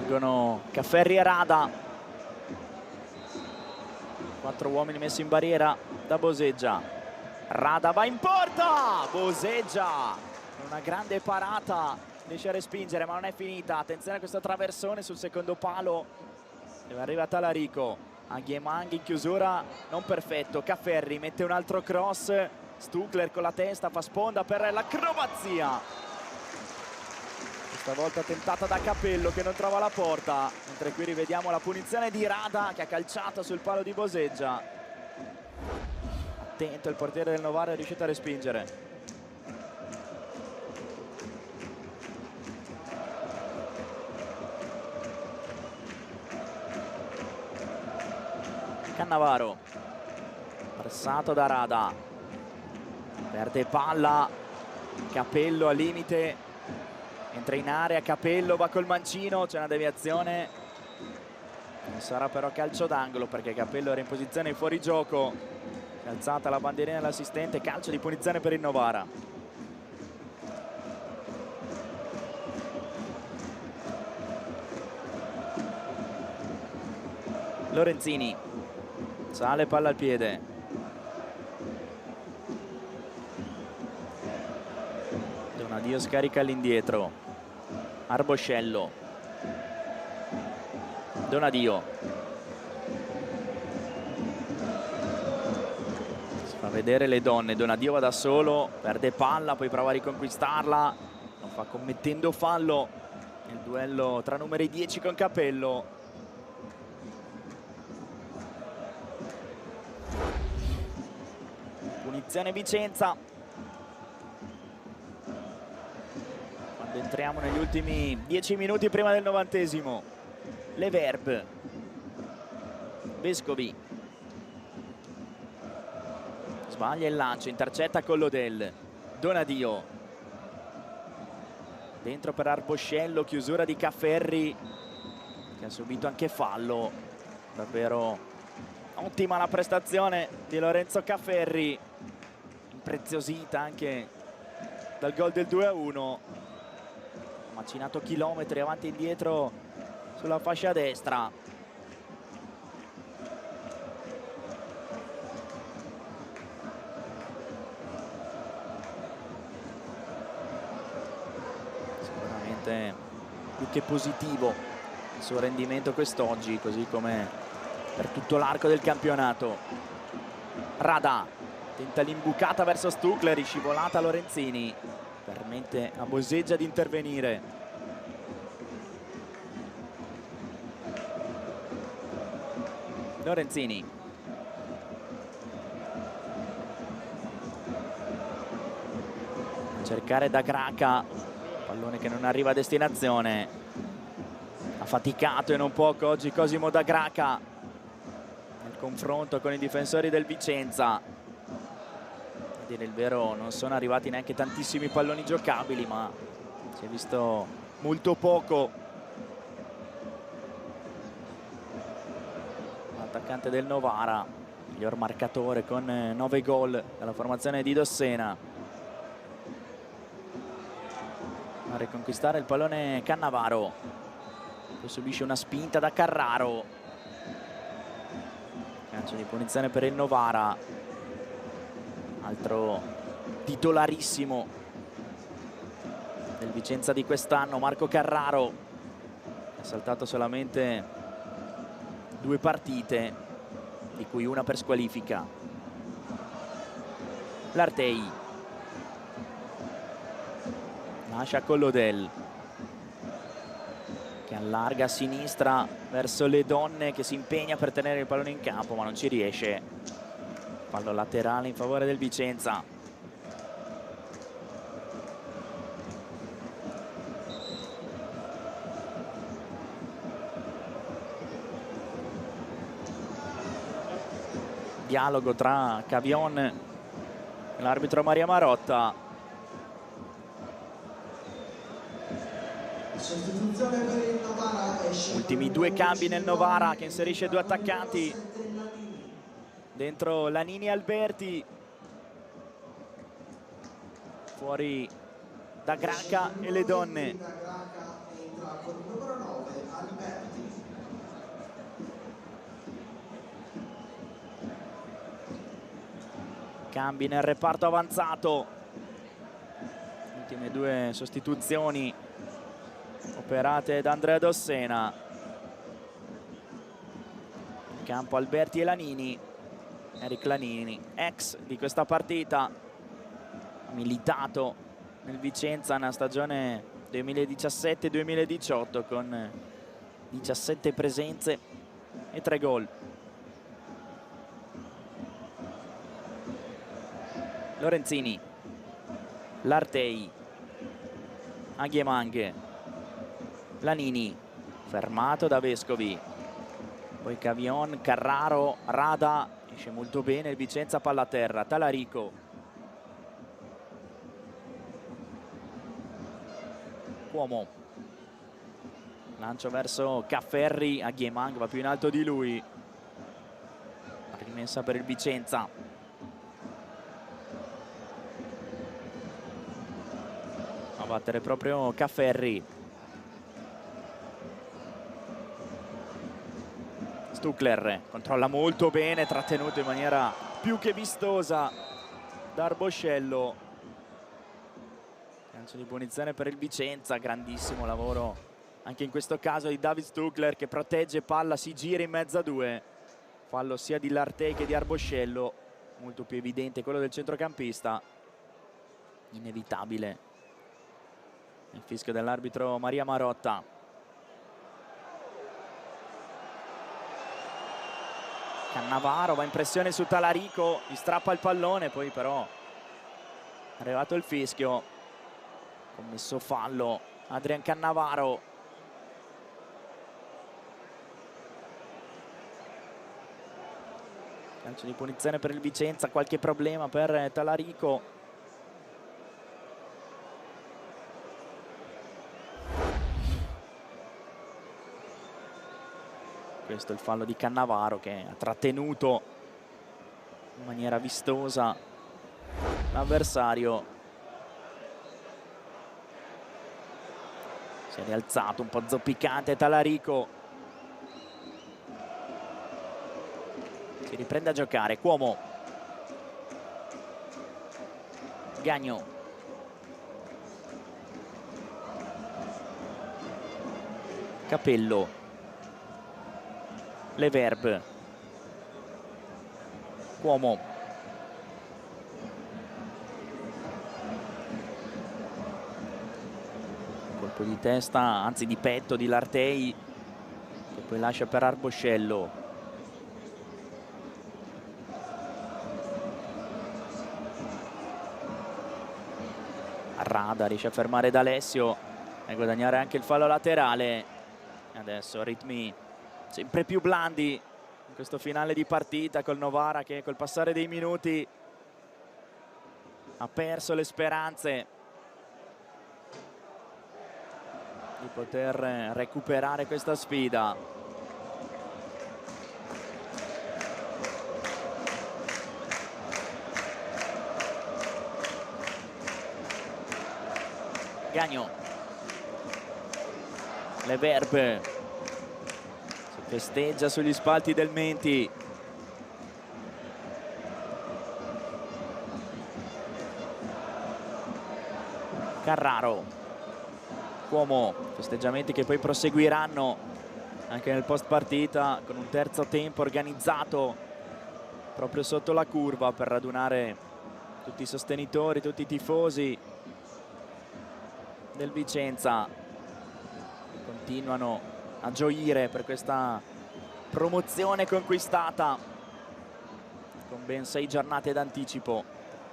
Rimangono Cafferri e Rada. 4 uomini messi in barriera da Boseggia. Rada va in porta! Boseggia, una grande parata, riesce a respingere ma non è finita. Attenzione a questo traversone sul secondo palo dove arriva Talarico. Aghiemanghi in chiusura non perfetto. Cafferri mette un altro cross. Stuckler con la testa fa sponda per l'acrobazia. Stavolta tentata da Capello che non trova la porta, mentre qui rivediamo la punizione di Rada che ha calciato sul palo di Boseggia. Attento il portiere del Novara, è riuscito a respingere. Cannavaro, pressato da Rada, perde palla, Capello al limite. Entra in area, Capello va col mancino, c'è una deviazione. Non sarà però calcio d'angolo perché Capello era in posizione fuori gioco. È alzata la bandierina dell'assistente, calcio di punizione per il Novara. Lorenzini, sale palla al piede. Donadio scarica all'indietro. Arboscello, Donadio, si fa vedere le donne. Donadio va da solo, perde palla, poi prova a riconquistarla, lo fa commettendo fallo nel duello tra numeri 10 con Capello. Punizione Vicenza. Entriamo negli ultimi 10 minuti prima del 90esimo. Leverb, Vescovi, sbaglia il lancio, intercetta Collodel. Donadio, dentro per Arboscello, chiusura di Cafferri che ha subito anche fallo. Davvero ottima la prestazione di Lorenzo Cafferri, impreziosita anche dal gol del 2-1. Macinato chilometri avanti e indietro sulla fascia destra. Sicuramente più che positivo il suo rendimento quest'oggi, così come per tutto l'arco del campionato. Rada tenta l'imbucata verso Stuckler, scivolata Lorenzini, permette a Boseggia di intervenire. Lorenzini, a cercare da Graca, pallone che non arriva a destinazione. Ha faticato e non poco oggi Cosimo da Graca nel confronto con i difensori del Vicenza. A dire il vero non sono arrivati neanche tantissimi palloni giocabili, ma si è visto molto poco. L'attaccante del Novara, miglior marcatore con 9 gol dalla formazione di Dossena. A riconquistare il pallone Cannavaro, poi subisce una spinta da Carraro. Calcio di punizione per il Novara. Altro titolarissimo del Vicenza di quest'anno, Marco Carraro, ha saltato solamente 2 partite, di cui una per squalifica. L'Artei lascia Collodel che allarga a sinistra verso le donne, che si impegna per tenere il pallone in campo ma non ci riesce. Fallo laterale in favore del Vicenza. Dialogo tra Cavion e l'arbitro Maria Marotta. Sostituzione per il Novara. Ultimi 2 cambi nel Novara, che inserisce 2 attaccanti. Dentro Lanini e Alberti, fuori da Graca e le donne. Da Graca entra con il numero 9 Cambi nel reparto avanzato. Ultime due sostituzioni operate da Andrea Dossena. In campo Alberti e Lanini. Eric Lanini, ex di questa partita, ha militato nel Vicenza nella stagione 2017-2018 con 17 presenze e 3 gol. Lorenzini, Lartei, Aghiemang, Lanini, fermato da Vescovi, poi Cavion, Carraro, Rada, esce molto bene il Vicenza, palla a terra, Talarico, Cuomo, lancio verso Cafferri, Aghiemang va più in alto di lui, rimessa per il Vicenza. A battere proprio Cafferri. Stuckler controlla molto bene, trattenuto in maniera più che vistosa da Arboscello. Calcio di punizione per il Vicenza, grandissimo lavoro anche in questo caso di David Stuckler che protegge palla, si gira in mezzo a due. Fallo sia di Lartei che di Arboscello, molto più evidente quello del centrocampista. Inevitabile il fischio dell'arbitro Maria Marotta. Cannavaro va in pressione su Talarico, gli strappa il pallone, poi però è arrivato il fischio, commesso fallo Adrian Cannavaro. Calcio di punizione per il Vicenza, qualche problema per Talarico. Questo è il fallo di Cannavaro che ha trattenuto in maniera vistosa l'avversario. Si è rialzato un po' zoppicante Talarico. Si riprende a giocare. Cuomo. Gagno. Capello. Leverb, Cuomo, colpo di testa, anzi di petto di Lartei che poi lascia per Arboscello. Rada riesce a fermare D'Alessio e guadagnare anche il fallo laterale. Adesso ritmi sempre più blandi in questo finale di partita, col Novara che col passare dei minuti ha perso le speranze di poter recuperare questa sfida. Gagno, Leverb festeggia sugli spalti del Menti. Carraro, Cuomo, festeggiamenti che poi proseguiranno anche nel post partita con un terzo tempo organizzato proprio sotto la curva per radunare tutti i sostenitori, tutti i tifosi del Vicenza che continuano a gioire per questa promozione conquistata con ben 6 giornate d'anticipo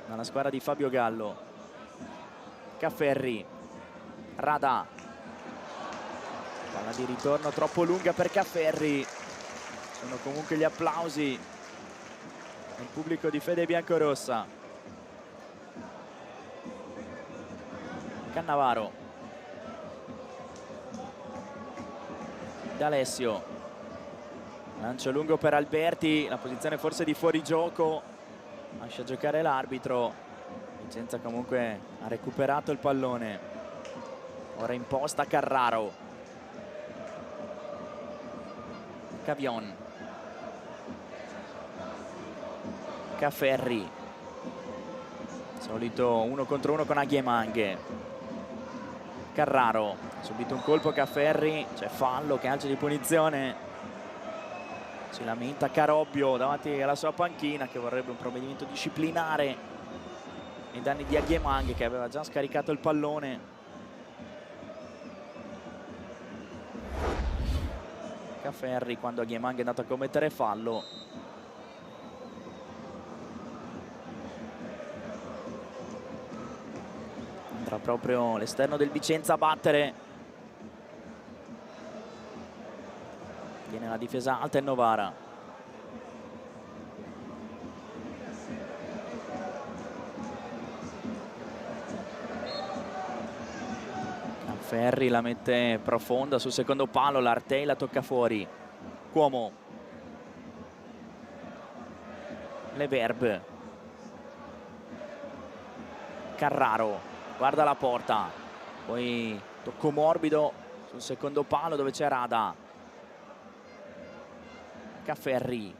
dalla squadra di Fabio Gallo. Cafferri, Rada, palla di ritorno troppo lunga per Cafferri, sono comunque gli applausi del pubblico di Fede Biancorossa. Cannavaro, D'Alessio, lancio lungo per Alberti, la posizione forse di fuorigioco, lascia giocare l'arbitro. Vicenza comunque ha recuperato il pallone, ora imposta Carraro. Cavion, Cafferri, Solito 1 contro 1 con Aghemanghe. Carraro ha subito un colpo, Cafferri, c'è fallo, calcio di punizione. Si lamenta Carobbio davanti alla sua panchina, che vorrebbe un provvedimento disciplinare nei danni di Aghemanghe, che aveva già scaricato il pallone. Cafferri, quando Aghemanghe è andato a commettere fallo, andrà proprio l'esterno del Vicenza a battere. Tiene la difesa alta il Novara. Ferri la mette profonda sul secondo palo, l'Artei la tocca fuori. Cuomo. Leverbe. Carraro guarda la porta, poi tocco morbido sul secondo palo dove c'è Rada. Cafferri,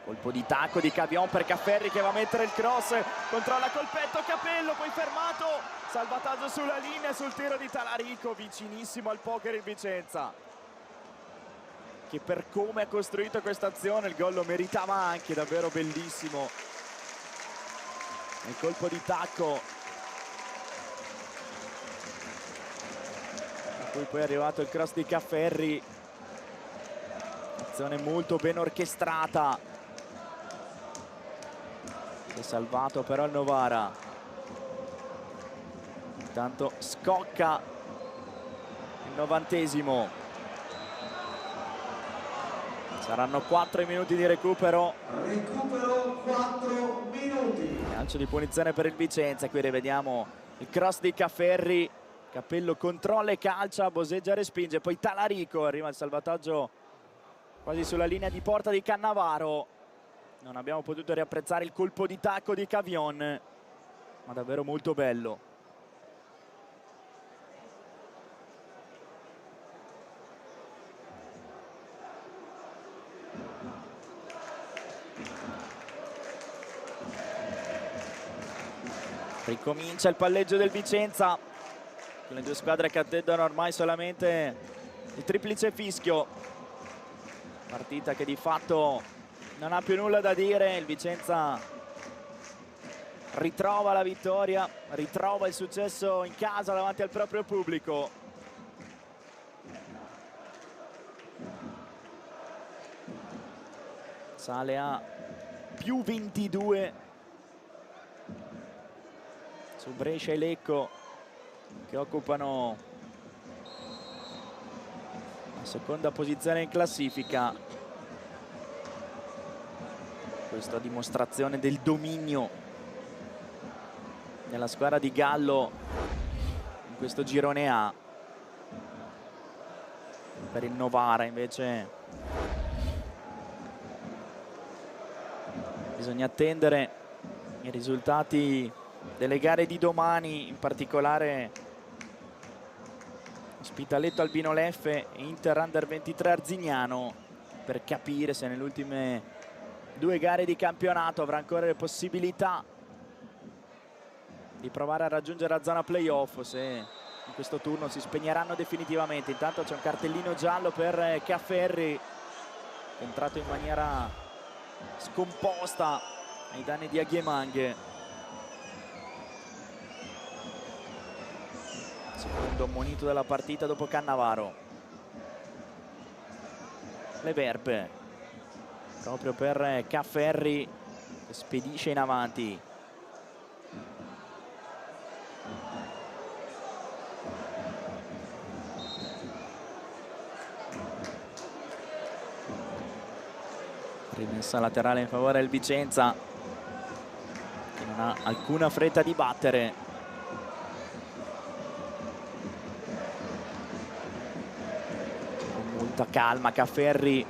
colpo di tacco di Cavion per Cafferri, che va a mettere il cross, controlla col petto Capello, poi fermato, salvataggio sulla linea sul tiro di Talarico, vicinissimo al poker il Vicenza, che per come ha costruito questa azione il gol lo meritava anche, davvero bellissimo il colpo di tacco, a cui poi è arrivato il cross di Cafferri. Azione molto ben orchestrata, si è salvato però il Novara. Intanto scocca il 90°. Saranno 4 minuti di recupero. Recupero 4 minuti. Calcio di punizione per il Vicenza. Qui rivediamo il cross di Cafferri. Capello controlla e calcia, boseggia e respinge. Poi Talarico, arriva il salvataggio quasi sulla linea di porta di Cannavaro. Non abbiamo potuto riapprezzare il colpo di tacco di Cavion, ma davvero molto bello. Ricomincia il palleggio del Vicenza, con le due squadre che attendono ormai solamente il triplice fischio. Partita che di fatto non ha più nulla da dire. Il Vicenza ritrova la vittoria, ritrova il successo in casa davanti al proprio pubblico. Sale a più 22 su Brescia e Lecco, che occupano la seconda posizione in classifica. Questa dimostrazione del dominio della squadra di Gallo in questo girone A. Per il Novara invece bisogna attendere i risultati delle gare di domani, in particolare Spitaletto Albino Leffe e Inter Under 23 Arzignano, per capire se nelle ultime 2 gare di campionato avrà ancora le possibilità di provare a raggiungere la zona playoff, se in questo turno si spegneranno definitivamente. Intanto c'è un cartellino giallo per Cafferri, è entrato in maniera scomposta ai danni di Aghemanghe. Secondo ammonito della partita dopo Cannavaro. Leverbe proprio per Cafferri, che spedisce in avanti. Rimessa laterale in favore del Vicenza, che non ha alcuna fretta di battere. Calma, Cafferri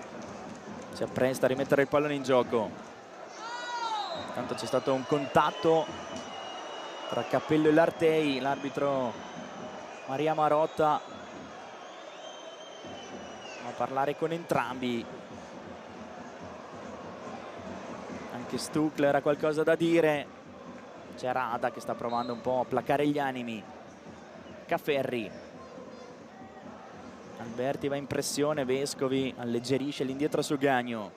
si appresta a rimettere il pallone in gioco. Intanto c'è stato un contatto tra Capello e l'Artei, l'arbitro Maria Marotta va a parlare con entrambi. Anche Stuckler ha qualcosa da dire. C'è Rada che sta provando un po' a placare gli animi. Cafferri. Alberti va in pressione, Vescovi alleggerisce l'indietro su Gagno.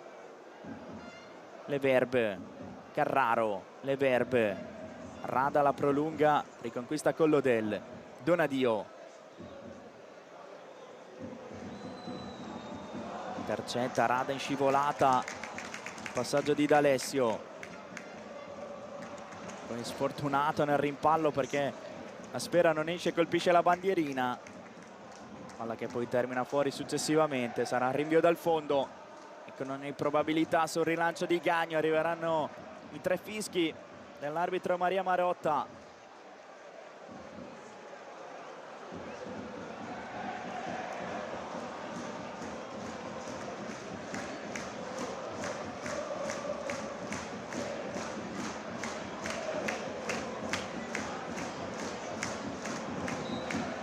Leverbe, Carraro, Leverbe, Rada la prolunga, riconquista Collodel, Donadio. Intercetta Rada in scivolata, passaggio di D'Alessio. Poi sfortunato nel rimpallo perché la sfera non esce e colpisce la bandierina. Palla che poi termina fuori successivamente, sarà rinvio dal fondo e con ogni probabilità sul rilancio di Gagno arriveranno i 3 fischi dell'arbitro Maria Marotta.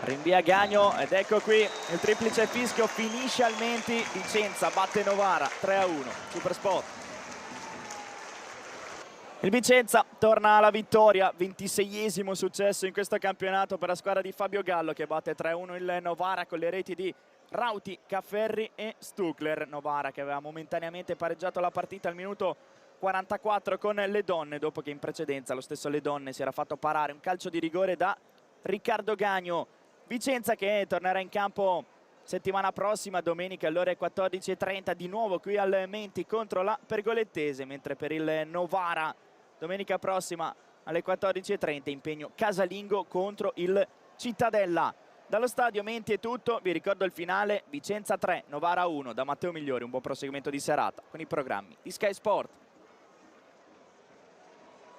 Rinvia Gagno ed ecco qui il triplice fischio, finisce al Menti, Vicenza batte Novara 3-1, Super Sport. Il Vicenza torna alla vittoria, 26esimo successo in questo campionato per la squadra di Fabio Gallo che batte 3-1 il Novara con le reti di Rauti, Cafferri e Stuckler. Novara che aveva momentaneamente pareggiato la partita al minuto 44 con le donne, dopo che in precedenza lo stesso Le Donne si era fatto parare un calcio di rigore da Riccardo Gagno. Vicenza che tornerà in campo settimana prossima, domenica alle ore 14:30, di nuovo qui al Menti contro la Pergolettese, mentre per il Novara domenica prossima alle 14:30 impegno casalingo contro il Cittadella. Dallo stadio Menti è tutto, vi ricordo il finale: Vicenza 3, Novara 1. Da Matteo Migliori un buon proseguimento di serata con i programmi di Sky Sport.